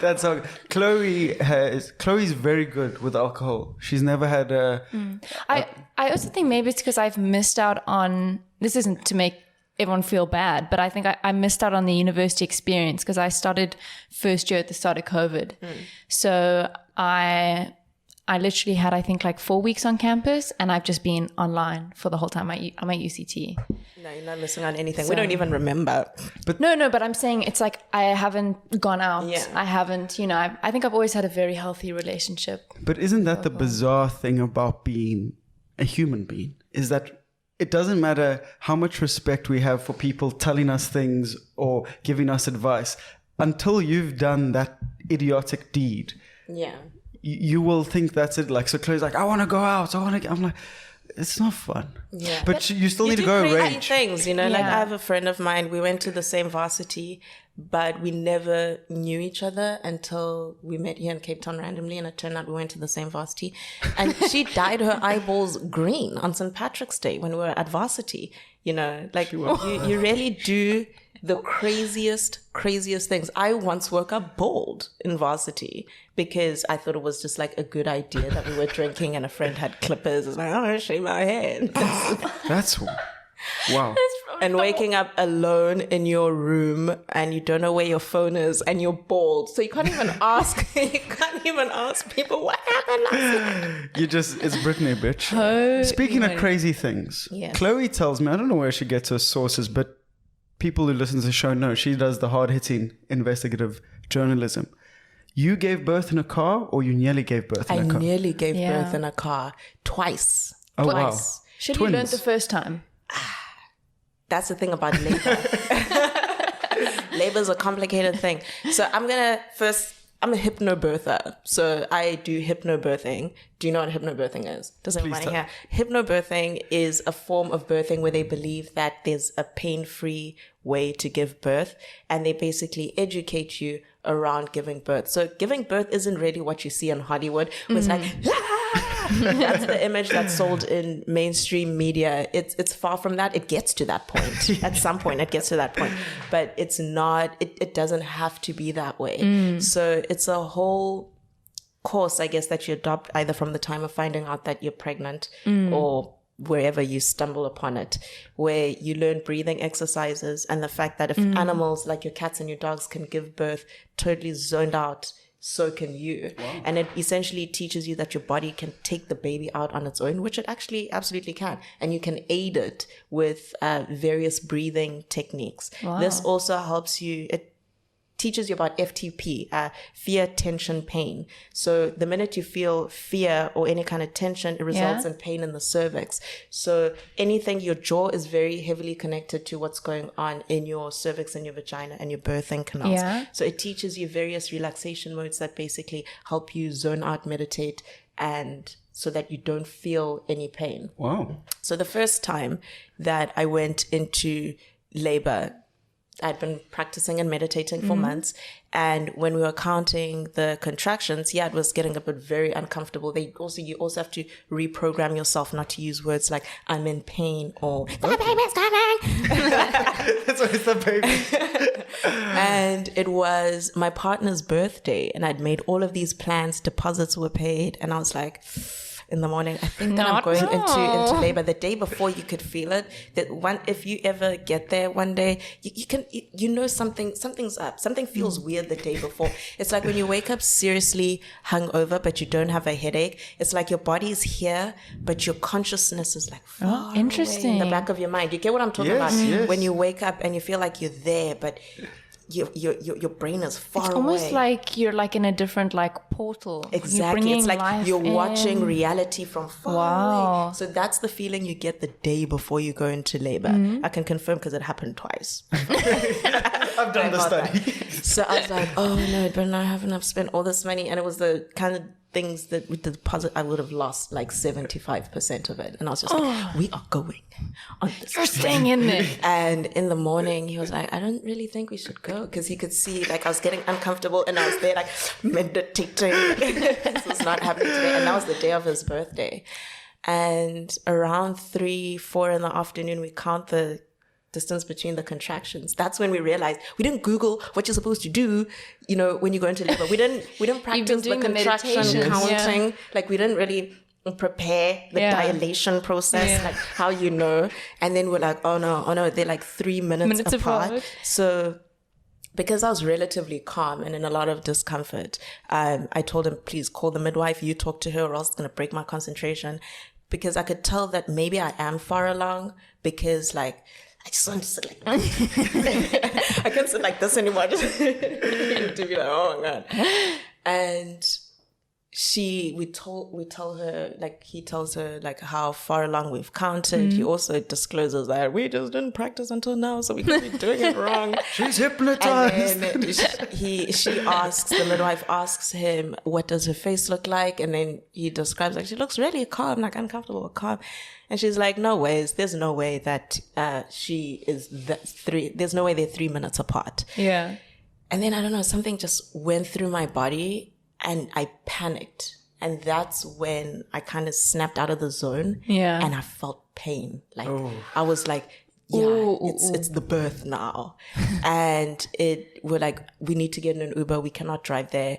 That's how Chloe's very good with alcohol. She's never had a I also think maybe it's because I've missed out on, this isn't to make everyone feel bad, but I think I missed out on the university experience because I started first year at the start of COVID. So I literally had, I think, like 4 weeks on campus, and I've just been online for the whole time. I'm at UCT. No, you're not missing on anything. We don't even remember. No, but I'm saying it's like I haven't gone out. Yeah. I haven't, you know, I think I've always had a very healthy relationship. But isn't that the bizarre thing about being a human being? Is that it doesn't matter how much respect we have for people telling us things or giving us advice, until you've done that idiotic deed. Yeah. You will think that's it. Like, so Chloe's like, I want to go out. I'm like, it's not fun. Yeah. But you still need to do go crazy rage. things, you know, like Yeah. I have a friend of mine, we went to the same varsity, but we never knew each other until we met here in Cape Town randomly, and it turned out we went to the same varsity. And she dyed her eyeballs green on St. Patrick's Day when we were at varsity, you know, like you really do the craziest things. I once woke up bald in varsity because I thought it was just like a good idea that we were drinking and a friend had clippers. I was like, oh, I shave my head. That's wow. And waking up alone in your room and you don't know where your phone is and you're bald. So you can't even ask people what happened last night. It's Britney, bitch. Speaking of crazy things, Yes. Chloe tells me, I don't know where she gets her sources, but people who listen to the show know she does the hard-hitting investigative journalism. You gave birth in a car, or you nearly gave birth in a car? I nearly gave Yeah. birth in a car twice. Oh, wow. Twice. Should Twins. you learn the first time? That's the thing about labor. Labor is a complicated thing. So I'm a hypnobirther. So I do hypnobirthing. Do you know what hypnobirthing is? Does everybody tell. hear? Hypnobirthing is a form of birthing where they believe that there's a pain-free way to give birth. And they basically educate you around giving birth. So giving birth isn't really what you see in Hollywood, where it's like, that's the image that's sold in mainstream media. It's far from that. It gets to that point. At some point, it gets to that point. But it's not, it doesn't have to be that way. So it's a whole course, I guess, that you adopt either from the time of finding out that you're pregnant or wherever you stumble upon it, where you learn breathing exercises and the fact that if animals like your cats and your dogs can give birth totally zoned out, so can you. Wow. And it essentially teaches you that your body can take the baby out on its own, which it actually absolutely can. And you can aid it with various breathing techniques. Wow. This also helps you, it teaches you about FTP, fear, tension, pain. So the minute you feel fear or any kind of tension, it results in pain in the cervix. So anything, your jaw is very heavily connected to what's going on in your cervix and your vagina and your birthing canals. Yeah. So it teaches you various relaxation modes that basically help you zone out, meditate, and so that you don't feel any pain. Wow. So the first time that I went into labor, I'd been practicing and meditating for months. And when we were counting the contractions, it was getting a bit very uncomfortable. You also have to reprogram yourself not to use words like I'm in pain or the baby's coming. That's always the baby. And it was my partner's birthday and I'd made all of these plans, deposits were paid. And I was like, in the morning, I think that I'm going into labor. The day before, you could feel it. If you ever get there one day, you know something's up. Something feels weird the day before. It's like when you wake up seriously hungover, but you don't have a headache. It's like your body's here, but your consciousness is like far away in the back of your mind. You get what I'm talking about? Yes. When you wake up and you feel like you're there, but your brain is far away. It's almost like you're like in a different like portal. Exactly. It's like you're watching reality from far away. So that's the feeling you get the day before you go into labor. I can confirm because it happened twice. I've done the study. So I was like, oh no, but I haven't spent all this money. And it was the kind of things that with the deposit, I would have lost like 75% of it. And I was just like, we are going on this. You're staying in there. And in the morning, he was like, I don't really think we should go. Because he could see like I was getting uncomfortable and I was there like meditating. This was not happening today. And that was the day of his birthday. And around 3-4 in the afternoon, we count the distance between the contractions. That's when we realized we didn't Google what you're supposed to do, when you go into labor. We didn't practice the contraction counting. Yeah. Like we didn't really prepare the dilation process, like how and then we're like, oh no, they're like 3 minutes apart. So because I was relatively calm and in a lot of discomfort, I told him, please call the midwife, you talk to her or else it's going to break my concentration. Because I could tell that maybe I am far along because like I just want to sit like I can't sit like this anymore. Just to be like, oh my God. And we tell her, like he tells her like how far along we've counted. He also discloses that we just didn't practice until now, so we could be doing it wrong. She's hypnotized. And then the midwife asks him, what does her face look like? And then he describes like she looks really calm, like uncomfortable but calm. And she's like, there's no way that she is there's no way they're 3 minutes apart. Yeah. And then I don't know, something just went through my body and I panicked. And that's when I kind of snapped out of the zone. Yeah. And I felt pain. Like I was like, it's the birth now. And we're like, we need to get in an Uber. We cannot drive there.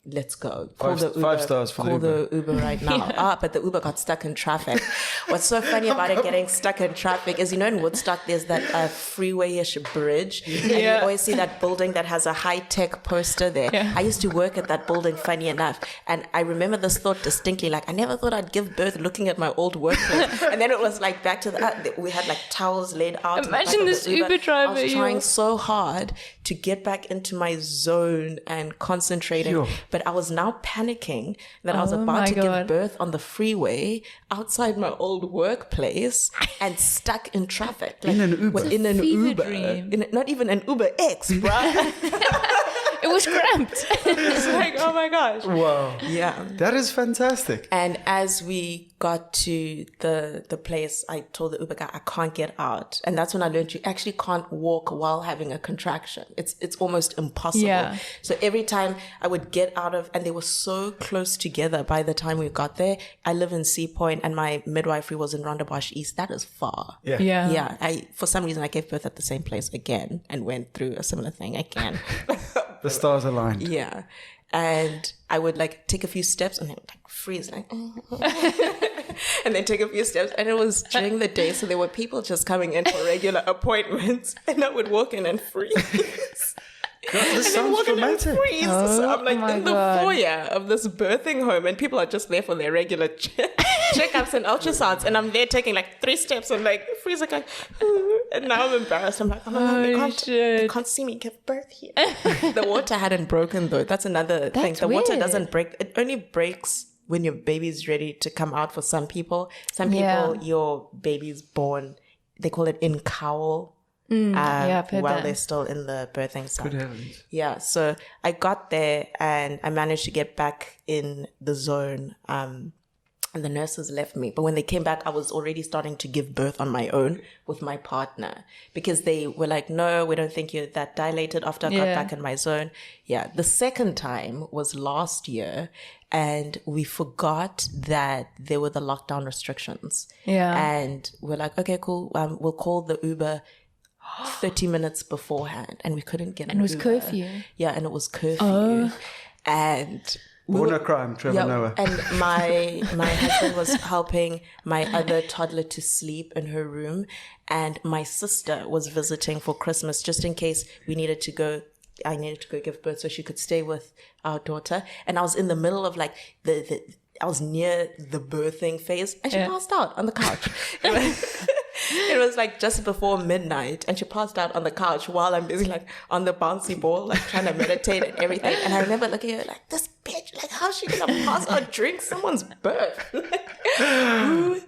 Let's go. Five stars for the Uber. The Uber right now. But the Uber got stuck in traffic. What's so funny about it getting stuck in traffic is, in Woodstock, there's that freeway-ish bridge. And you always see that building that has a high-tech poster there. Yeah. I used to work at that building, funny enough. And I remember this thought distinctly, like, I never thought I'd give birth looking at my old workplace. And then it was like back to we had like towels laid out. Imagine this Uber driver. I was trying so hard to get back into my zone and concentrating. Sure. But I was now panicking that I was about to give birth on the freeway outside my old workplace and stuck in traffic. Like, in an Uber. In an Uber. Not even an Uber X, bruh. It was cramped. It's like, oh my gosh. Wow. Yeah. That is fantastic. And as we got to the place, I told the Uber guy, I can't get out. And that's when I learned you actually can't walk while having a contraction. It's almost impossible. Yeah. So every time I would get out of, and they were so close together by the time we got there. I live in Sea Point and my midwifery was in Rondebosch East. That is far. Yeah. Yeah. For some reason, I gave birth at the same place again and went through a similar thing again. The stars aligned. Yeah. And I would like take a few steps and then like freeze, like, and then take a few steps. And it was during the day. So there were people just coming in for regular appointments and I would walk in and freeze. God, this sounds dramatic. So I'm like in the foyer of this birthing home and people are just there for their regular checkups and ultrasounds. And I'm there taking like 3 steps and like freezing, like, and now I'm embarrassed. I'm like, oh my God, they can't see me give birth here. The water hadn't broken though. That's another thing. The water doesn't break. It only breaks when your baby's ready to come out for some people. Some people, your baby's born, they call it in cowl. While they're still in the birthing sack. Good heavens. Yeah, so I got there and I managed to get back in the zone. And the nurses left me. But when they came back, I was already starting to give birth on my own with my partner because they were like, no, we don't think you're that dilated after I got back in my zone. Yeah, the second time was last year and we forgot that there were the lockdown restrictions. Yeah. And we're like, okay, cool. We'll call the Uber 30 minutes beforehand and we couldn't get an Uber. And it was curfew. Yeah, and it was curfew. And Warner crime, Trevor Noah. And my husband was helping my other toddler to sleep in her room and my sister was visiting for Christmas just in case I needed to go give birth so she could stay with our daughter. And I was in the middle of like I was near the birthing phase and she passed out on the couch. It was like just before midnight and she passed out on the couch while I'm busy like on the bouncy ball, like trying to meditate and everything. And I remember looking at her like, this bitch, like how's she gonna pass out during someone's birth? Who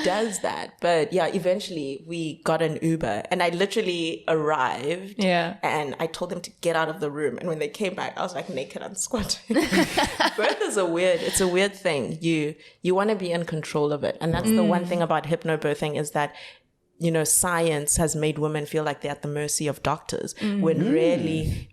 does that? But yeah, eventually we got an Uber and I literally arrived and I told them to get out of the room. And when they came back, I was like naked and squatting. Birth is it's a weird thing. You want to be in control of it. And that's the one thing about hypnobirthing is that, you know, science has made women feel like they're at the mercy of doctors when really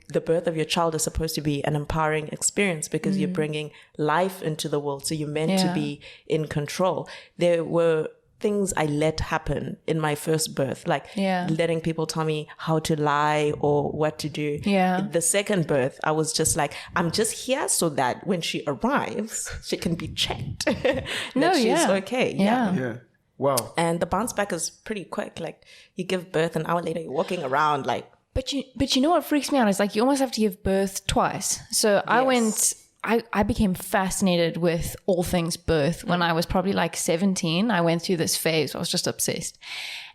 the birth of your child is supposed to be an empowering experience because you're bringing life into the world. So you're meant to be in control. There were things I let happen in my first birth, like letting people tell me how to lie or what to do. Yeah. The second birth, I was just like, I'm just here so that when she arrives, she can be checked that she's okay. Yeah. Wow. And the bounce back is pretty quick. Like you give birth, an hour later, you're walking around like. But you know what freaks me out is like you almost have to give birth twice. So I became fascinated with all things birth when I was probably like 17. I went through this phase. I was just obsessed.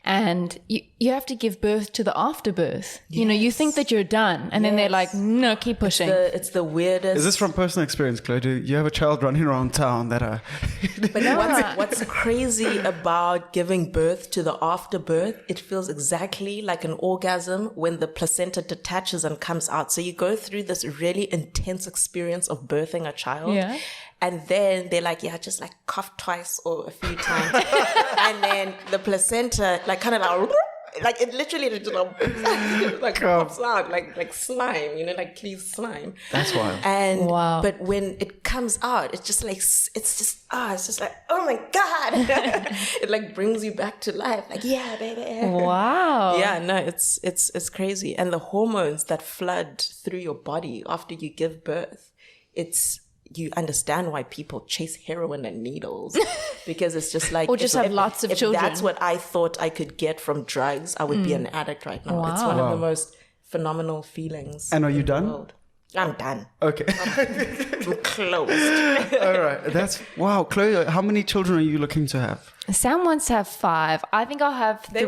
And you have to give birth to the afterbirth. You know, you think that you're done. And then they're like, no, keep pushing. It's the weirdest. Is this from personal experience, Chloe? Do you have a child running around town that are... But what's crazy about giving birth to the afterbirth, it feels exactly like an orgasm when the placenta detaches and comes out. So you go through this really intense experience of birthing a child. Yeah. And then they're like, just like cough twice or a few times. And then the placenta, like kind of like it literally just like pops out like slime, you know, like clean slime. That's wild. And but when it comes out, it's just like it's just like, oh my God. It like brings you back to life. Like, yeah, baby. Wow. Yeah, no, it's crazy. And the hormones that flood through your body after you give birth, you understand why people chase heroin and needles because it's just like or just have lots of children. If that's what I thought I could get from drugs, I would be an addict right now. It's one of the most phenomenal feelings. And are you done? I'm done. Okay. I'm closed. All right. Wow. Chloe, how many children are you looking to have? Sam wants to have 5. I think I'll have 3.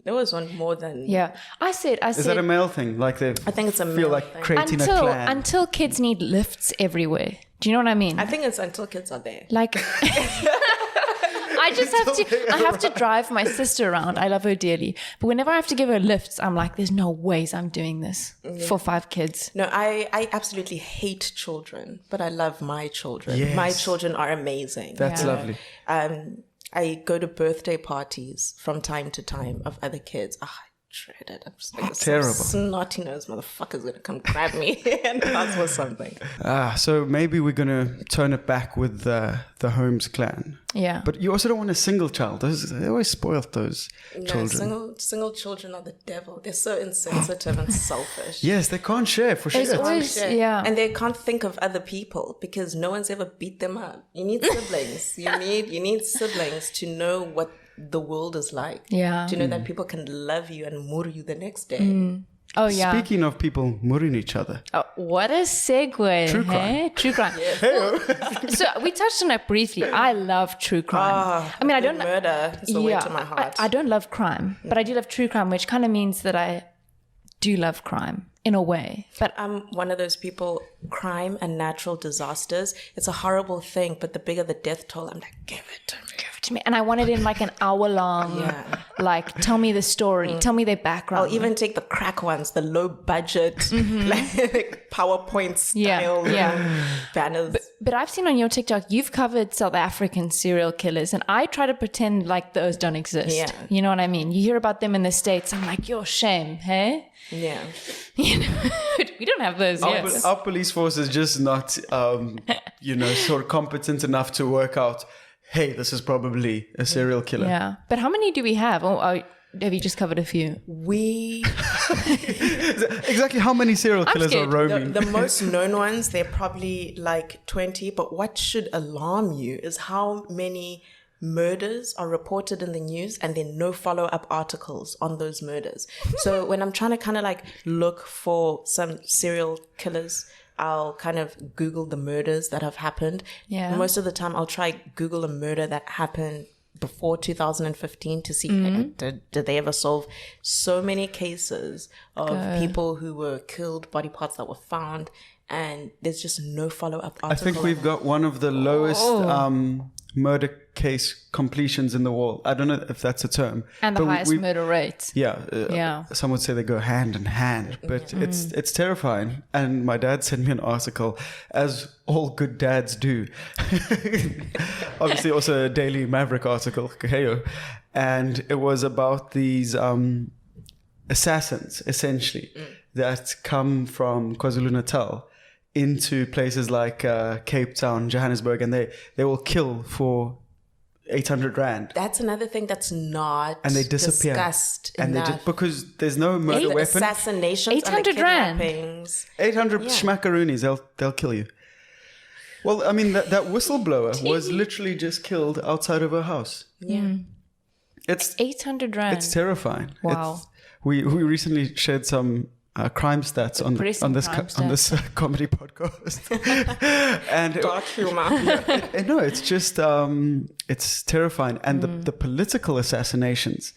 There was one more than... Yeah. I said... Is that a male thing? Like I think it's a male feel like thing. Creating a clan. Until kids need lifts everywhere. Do you know what I mean? I think it's until kids are there. Like... I just have to drive my sister around. I love her dearly. But whenever I have to give her lifts, I'm like, there's no ways I'm doing this for 5 kids. No, I absolutely hate children, but I love my children. Yes. My children are amazing. That's lovely. I go to birthday parties from time to time of other kids. I dread it. I'm just like, this Terrible. snotty nose motherfucker's going to come grab me and ask for something. So maybe we're going to turn it back with the Holmes clan. Yeah. But you also don't want a single child. They always spoiled those children. Single children are the devil. They're so insensitive and selfish. Yes, they can't share for There's shit. always, yeah. And they can't think of other people because no one's ever beat them up. You need siblings. you need siblings to know what the world is like. Yeah. To know that people can love you and mur you the next day. Oh, yeah. Speaking of people murring each other. Oh, what a segue. True crime. Hey? True crime. So we touched on it briefly. I love true crime. I mean, I don't murder is the way to my heart. I don't love crime, but I do love true crime, which kind of means that I do love crime in a way. But I'm one of those people, crime and natural disasters, it's a horrible thing, but the bigger the death toll, I'm like, give it to me. and I want it in like an hour long, like tell me the story, tell me their background. I'll even take the crack ones, the low budget, like PowerPoint style banners. But I've seen on your TikTok, you've covered South African serial killers, and I try to pretend like those don't exist. Yeah. You know what I mean? You hear about them in the States, I'm like, you're shame, hey? Yeah. You know, we don't have those yet. Our police force is just not, sort of competent enough to work out, hey, this is probably a serial killer. Yeah. But how many do we have? Or have you just covered a few? Exactly how many serial killers are scared. roaming? The most known ones, they're probably like 20, but what should alarm you is how many murders are reported in the news and then no follow-up articles on those murders. So when I'm trying to kind of like look for some serial killers, I'll kind of Google the murders that have happened. Yeah. Most of the time I'll try Google a murder that happened before 2015 to see did they ever solve so many cases of people who were killed, body parts that were found, and there's just no follow-up article. I think we've got one of the lowest murder case completions in the world. I don't know if that's a term. And the highest murder rate. Yeah. Some would say they go hand in hand, but it's terrifying. And my dad sent me an article, as all good dads do. Obviously also a Daily Maverick article, and it was about these assassins, essentially, that come from KwaZulu-Natal into places like Cape Town, Johannesburg, and they will kill for 800 rand. That's another thing that's not and they disappear discussed and enough. they just, because there's no murder weapon. Assassinations, 800 rand. 800 schmackaroonies, they'll kill you. Well, I mean that whistleblower was literally just killed outside of her house. Yeah, It's 800 rand. It's terrifying. Wow. We recently shared some crime stats on this comedy podcast, and dark humor. no, it's just it's terrifying, and the political assassinations.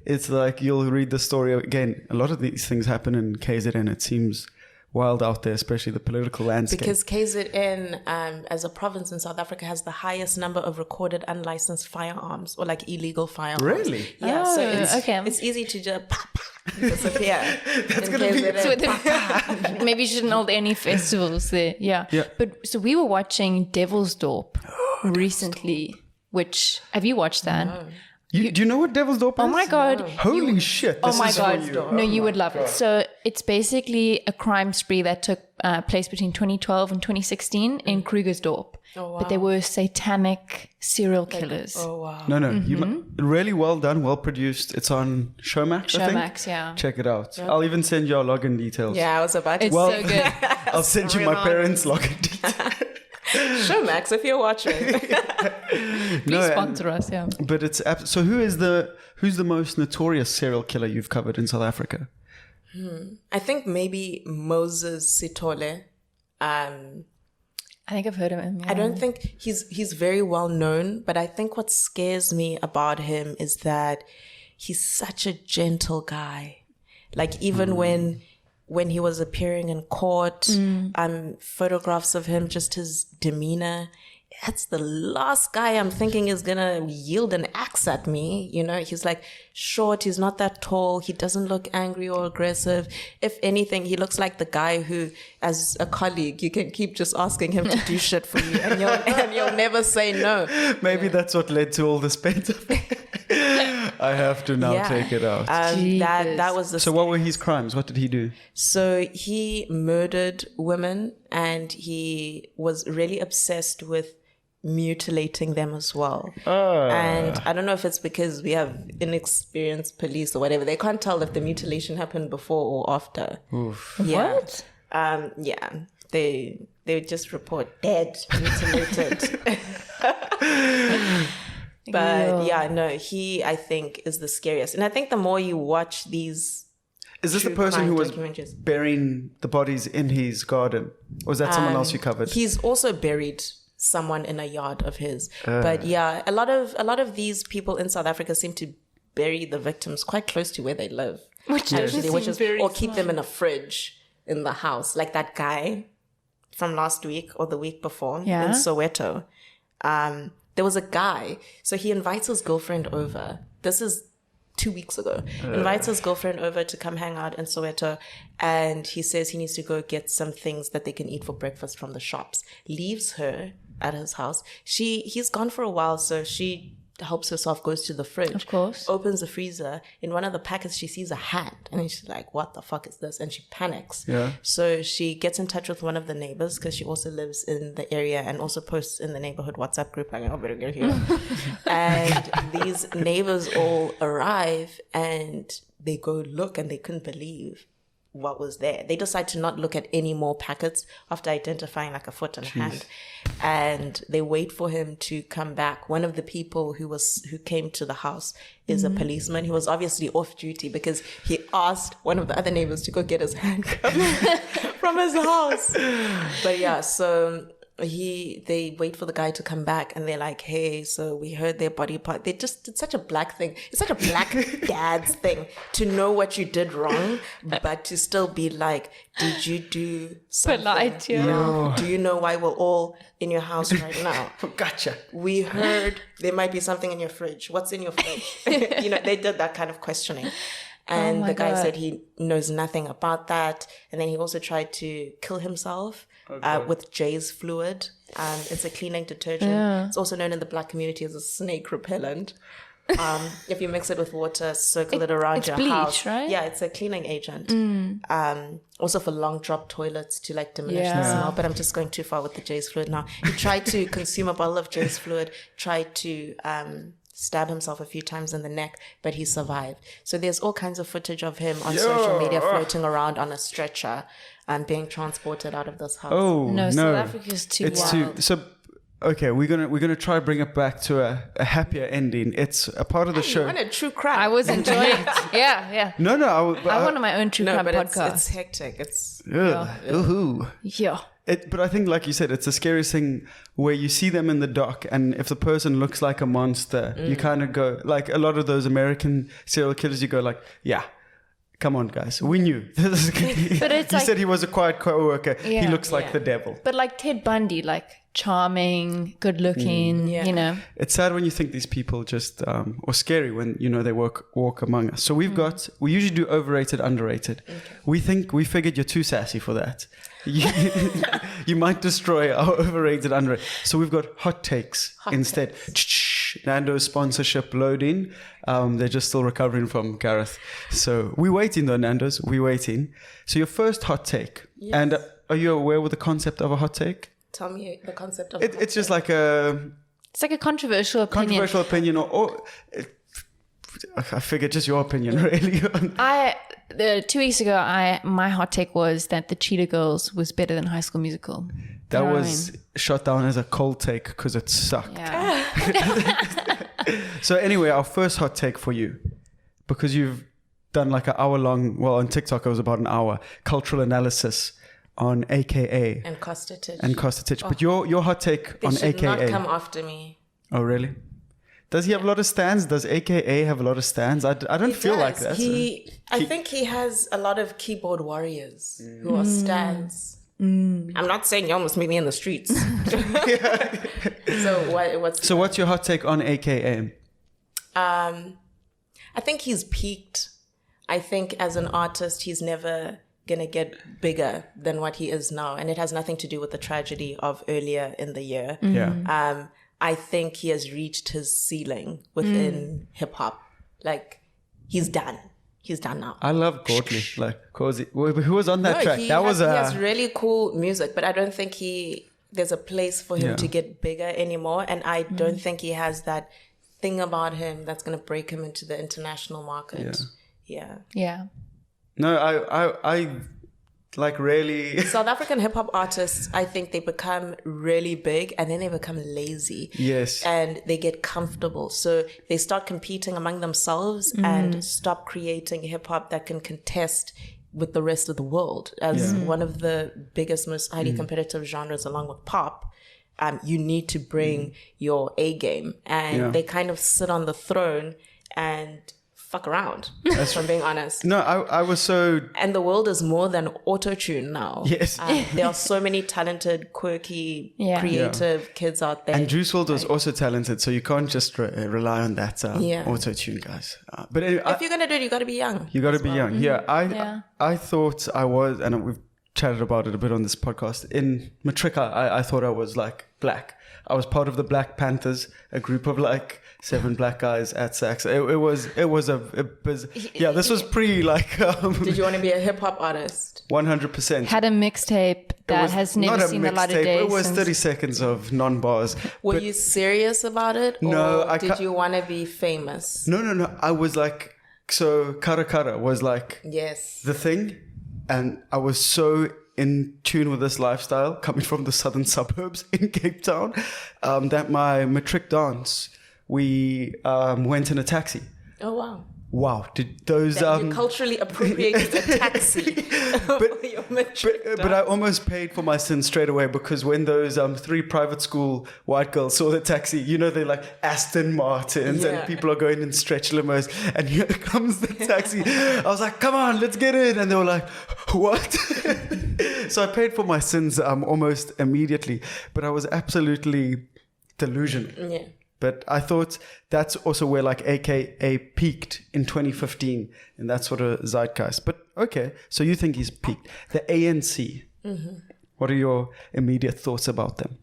It's like you'll read the story again. A lot of these things happen in KZN. It seems wild out there, especially the political landscape. Because KZN, as a province in South Africa, has the highest number of recorded unlicensed firearms or like illegal firearms. Really? Yeah. Oh, so okay. it's easy to just disappear. That's gonna be So maybe you shouldn't hold any festivals there. Yeah. But so we were watching Devil's Dorp recently, which have you watched that? No. Do you know what Devil's Dorp is? Oh my God. Holy shit. Oh This my is God. for you. No, you would love it. So it's basically a crime spree that took place between 2012 and 2016 in Krugersdorp. Oh, wow. But they were satanic serial killers. Oh, wow. No, really well done, well produced. It's on Showmax, I think. Showmax, yeah. Check it out. I'll even send you our login details. Yeah, I was about to It's Well- so good. I'll send you my parents' login details. Showmax, if you're watching. Please sponsor us, yeah. But it's so who's the most notorious serial killer you've covered in South Africa? I think maybe Moses Sithole. I think I've heard of him. Yeah. I don't think he's very well known, but I think what scares me about him is that he's such a gentle guy. Like even when he was appearing in court, photographs of him, just his demeanor, that's the last guy I'm thinking is going to yield an axe at me. You know, he's like short. He's not that tall. He doesn't look angry or aggressive. If anything, he looks like the guy who, as a colleague, you can keep just asking him to do shit for you and you'll never say no. Maybe that's what led to all this pent-up. I have to now take it out. That was the So what were his crimes? What did he do? So he murdered women and he was really obsessed with mutilating them as well. And I don't know if it's because we have inexperienced police or whatever. They can't tell if the mutilation happened before or after. Oof. Yeah. What? Yeah. They just report dead, mutilated. But yeah, no, he, I think, is the scariest. And I think the more you watch these... Is this the person who was burying the bodies in his garden? Or was that someone else you covered? He's also buried someone in a yard of his. But yeah, a lot of these people in South Africa seem to bury the victims quite close to where they live. Which is or keep them in a fridge in the house. Like that guy from last week or the week before in Soweto. There was a guy, so he invites his girlfriend over. This is 2 weeks ago. Invites his girlfriend over to come hang out in Soweto, and he says he needs to go get some things that they can eat for breakfast from the shops. Leaves her at his house. He's gone for a while, so she helps herself, goes to the fridge. Of course. Opens the freezer. In one of the packets, she sees a hand. And then she's like, what the fuck is this? And she panics. Yeah. So she gets in touch with one of the neighbors because she also lives in the area and also posts in the neighborhood WhatsApp group. Like, I better get here. And these neighbors all arrive and they go look and they couldn't believe what was there. They decide to not look at any more packets after identifying like a foot and a hand. And they wait for him to come back. One of the people who came to the house is a policeman. He was obviously off duty because he asked one of the other neighbors to go get his handcuff from his house. But yeah, so they wait for the guy to come back and they're like, hey, so we heard their body part. It's such a black thing. It's such a black dad's thing to know what you did wrong, but to still be like, did you do something? Polite, yeah. No. Do you know why we're all in your house right now? Gotcha. We heard there might be something in your fridge. What's in your fridge? They did that kind of questioning. And the guy said he knows nothing about that. And then he also tried to kill himself with Jay's fluid. It's a cleaning detergent. Yeah. It's also known in the black community as a snake repellent. If you mix it with water, circle it around your bleach, house. Right? Yeah, it's a cleaning agent. Also for long drop toilets to like diminish the smell. But I'm just going too far with the Jay's fluid now. He tried to consume a bottle of Jay's fluid, tried to stab himself a few times in the neck, but he survived. So there's all kinds of footage of him on social media floating around on a stretcher and being transported out of this house. Oh no, South Africa's too wild. So okay, we're gonna try bring it back to a happier ending. It's a part of the show. You want a true crime? I was enjoying it. Yeah. No, I wanted my own true crime podcast. It's hectic. It's Woohoo. Yeah. But I think, like you said, it's the scariest thing where you see them in the dock, and if the person looks like a monster, you kind of go, like a lot of those American serial killers, you go like, yeah, come on, guys, we knew. But it's he said he was a quiet co-worker. Yeah. He looks like the devil. But like Ted Bundy, like charming, good looking, It's sad when you think these people just, or scary when, they walk among us. So we usually do overrated, underrated. Okay. We figured you're too sassy for that. You might destroy our overrated, underrated. So we've got hot takes instead. Nando's sponsorship loading. They're just still recovering from Gareth. So we're waiting though, Nando's. We're waiting. So your first hot take. Yes. And are you aware with the concept of a hot take? Tell me the concept of It's just like a... It's like a controversial opinion. Controversial opinion or I figured just your opinion, really. 2 weeks ago, my hot take was that the Cheetah Girls was better than High School Musical. That was shot down as a cold take because it sucked. Yeah. So anyway, our first hot take for you, because you've done like an hour-long, well, on TikTok it was about an hour, cultural analysis on AKA. And Kostatich. But your hot take on AKA. They should not come after me. Oh, really? Does he have a lot of stands? Does AKA have a lot of stands? I don't feel like that. I think he has a lot of keyboard warriors who are stands. I'm not saying you almost meet me in the streets. So what's your hot take on AKA? I think he's peaked. I think as an artist, he's never going to get bigger than what he is now. And it has nothing to do with the tragedy of earlier in the year. Yeah. I think he has reached his ceiling within hip hop. Like, he's done. He's done now. I love Gqola. Like, who was on that track? He That has, was he has really cool music, but I don't think there's a place for him to get bigger anymore. And I don't think he has that thing about him that's going to break him into the international market. Yeah. No, I like really. South African hip hop artists, I think they become really big and then they become lazy. Yes. And they get comfortable. So they start competing among themselves and stop creating hip hop that can contest with the rest of the world as one of the biggest, most highly competitive genres along with pop. You need to bring your A game, and they kind of sit on the throne and fuck around. If I'm being honest. No, I was so. And the world is more than auto-tune now. Yes. There are so many talented, quirky, creative kids out there. And Juice WRLD was also talented, so you can't just rely on that auto-tune, guys. But anyway, if you're gonna do it, you got to be young. You got to be young. Yeah, I thought I was, and we've chatted about it a bit on this podcast. In Matrica, I thought I was like black. I was part of the Black Panthers, a group of like 7 black guys at sax. It was this was pre like. Did you want to be a hip hop artist? 100%. Had a mixtape that has never seen the light of day. It was 30 seconds of non-bars. Were you serious about it? No, or did you want to be famous? No. I was like, so Kara was like the thing. And I was so in tune with this lifestyle coming from the southern suburbs in Cape Town that my matric dance, we went in a taxi. Oh, wow. Wow. Did those... you culturally appropriated a taxi. But I almost paid for my sins straight away because when those 3 private school white girls saw the taxi, you know, they're like Aston Martins and people are going in stretch limos and here comes the taxi. I was like, come on, let's get in. And they were like, what? So I paid for my sins almost immediately, but I was absolutely delusional. Yeah. But I thought that's also where like AKA peaked in 2015 in that sort of zeitgeist. But okay, so you think he's peaked. The ANC, what are your immediate thoughts about them?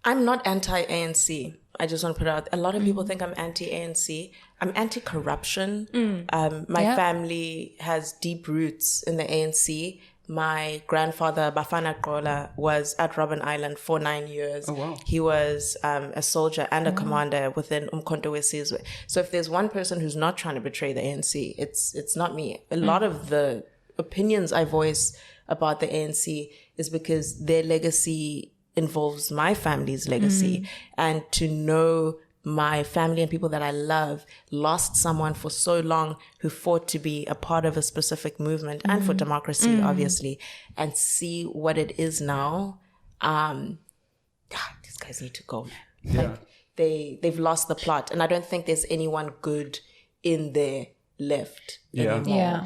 I'm not anti-ANC. I just want to put it out. A lot of people think I'm anti-ANC. I'm anti-corruption. My family has deep roots in the ANC. My grandfather, Bafana Gqola, was at Robben Island for 9 years. Oh, wow. He was a soldier and a commander within Umkhonto weSizwe. So if there's one person who's not trying to betray the ANC, it's not me. A lot of the opinions I voice about the ANC is because their legacy involves my family's legacy. And to know my family and people that I love lost someone for so long who fought to be a part of a specific movement and for democracy, obviously, and see what it is now. These guys need to go. Yeah. Like, they've lost the plot. And I don't think there's anyone good in there left anymore. Yeah.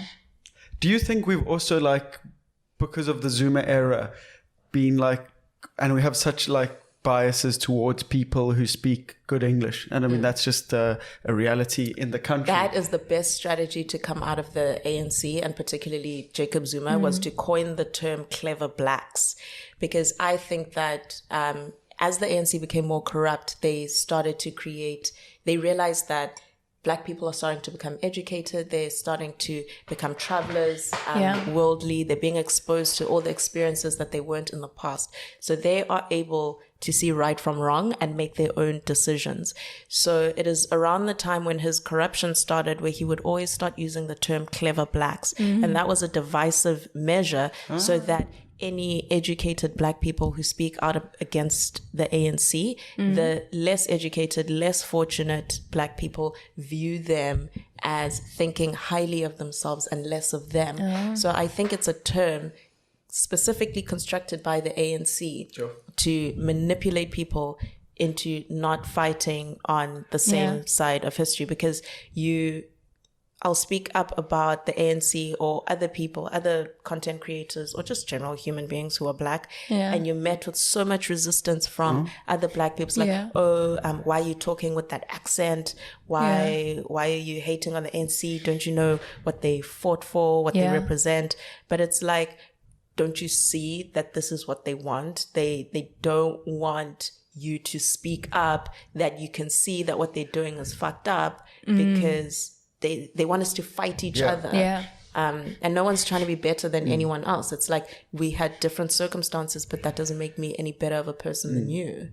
Do you think we've also like, because of the Zuma era, been like, and we have such like biases towards people who speak good English, and I mean that's just a reality in the country. That is the best strategy to come out of the ANC, and particularly Jacob Zuma, was to coin the term clever blacks, because I think that as the ANC became more corrupt, they realized that Black people are starting to become educated. They're starting to become travelers, worldly. They're being exposed to all the experiences that they weren't in the past. So they are able to see right from wrong and make their own decisions. So it is around the time when his corruption started where he would always start using the term clever blacks. And that was a divisive measure so that any educated Black people who speak out against the ANC, the less educated, less fortunate Black people view them as thinking highly of themselves and less of them. So I think it's a term specifically constructed by the ANC to manipulate people into not fighting on the same side of history, because I'll speak up about the ANC or other people, other content creators, or just general human beings who are Black, and you're met with so much resistance from other Black people. It's like, why are you talking with that accent? Why are you hating on the ANC? Don't you know what they fought for, what they represent? But it's like, don't you see that this is what they want? They don't want you to speak up, that you can see that what they're doing is fucked up, because they want us to fight each other. And no one's trying to be better than anyone else. It's like we had different circumstances, but that doesn't make me any better of a person than you.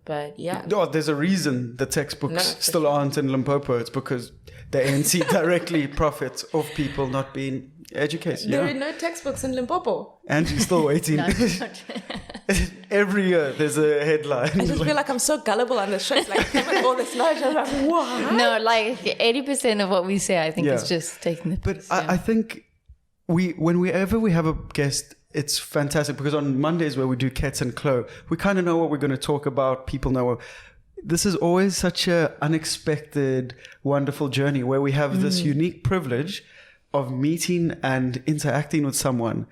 But Oh, there's a reason the textbooks still aren't in Limpopo. It's because the ANC directly profits off people not being educated. There are no textbooks in Limpopo. And she's still waiting. Every year there's a headline. I just feel like I'm so gullible on the show. It's like, with all this knowledge, I'm like, what? No, like 80% of what we say, I think is just taking the piss. But I think whenever we have a guest, it's fantastic, because on Mondays where we do KETS and Chlo, we kind of know what we're going to talk about. People know. This is always such a unexpected, wonderful journey where we have this unique privilege of meeting and interacting with someone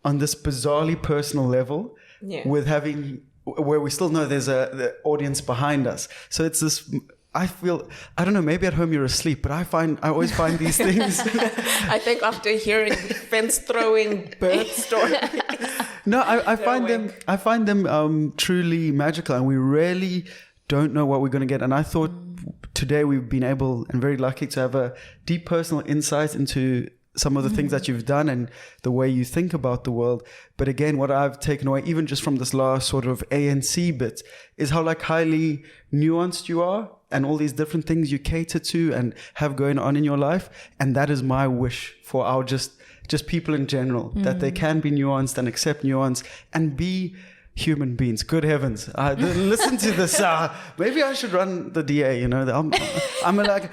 on this bizarrely personal level, with having, where we still know there's the audience behind us. So it's this, I feel, I don't know, maybe at home you're asleep, but I always find these things. I think after hearing fence throwing birth stories. No, I find them truly magical, and we rarely don't know what we're going to get. And I thought today we've been able and very lucky to have a deep personal insight into some of the things that you've done and the way you think about the world. But again, what I've taken away, even just from this last sort of ANC bit, is how like highly nuanced you are, and all these different things you cater to and have going on in your life. And that is my wish for our just people in general, that they can be nuanced and accept nuance and be human beings. Good heavens. Listen to this. Maybe I should run the DA, you know. I'm like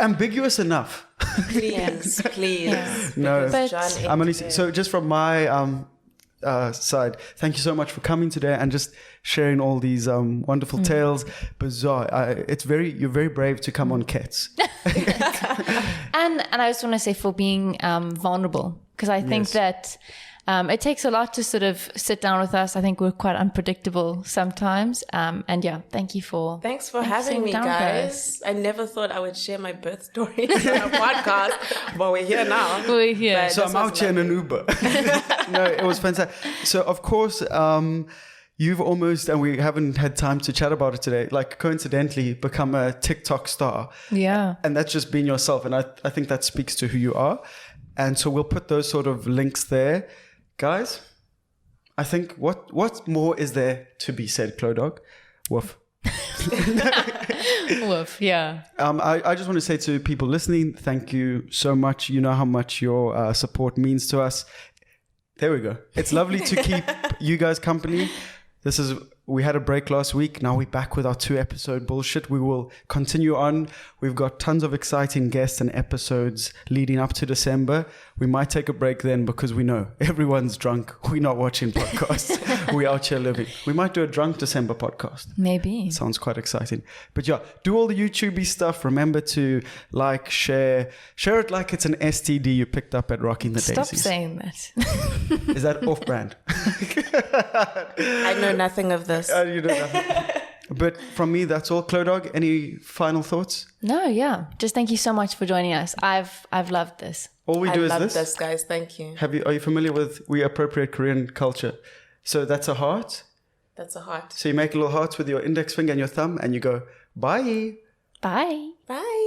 ambiguous enough. Please. No, I'm only, so just from my side, thank you so much for coming today and just sharing all these wonderful tales. Bizarre. You're very brave to come on KETS. and I just want to say for being vulnerable, because I think that it takes a lot to sort of sit down with us. I think we're quite unpredictable sometimes. And thank you for... Thanks for having me, guys. I never thought I would share my birth story on a podcast, but we're here now. We're here. So I'm out here in an Uber. No, it was fantastic. So, of course, you've almost, and we haven't had time to chat about it today, like coincidentally become a TikTok star. Yeah. And that's just being yourself. And I think that speaks to who you are. And so we'll put those sort of links there. Guys, I think what more is there to be said, Chlo Dog? Woof. Woof, yeah. I just want to say to people listening, thank you so much. You know how much your support means to us. There we go. It's lovely to keep you guys company. We had a break last week. Now we're back with our 2-episode bullshit. We will continue on. We've got tons of exciting guests and episodes leading up to December. We might take a break then because we know everyone's drunk. We're not watching podcasts. We're out here living. We might do a drunk December podcast. Maybe. Sounds quite exciting. But yeah, do all the YouTube-y stuff. Remember to like, share it like it's an STD you picked up at Rocking the Daisies. Stop saying that. Is that off-brand? I know nothing of this. You know nothing. But from me, that's all. Chlo Dog, any final thoughts? No, yeah. Just thank you so much for joining us. I've loved this. All we do is I love this. this, guys. Thank you. Are you familiar with We Appropriate Korean Culture? So that's a heart. That's a heart. So you make a little heart with your index finger and your thumb and you go, bye. Bye. Bye.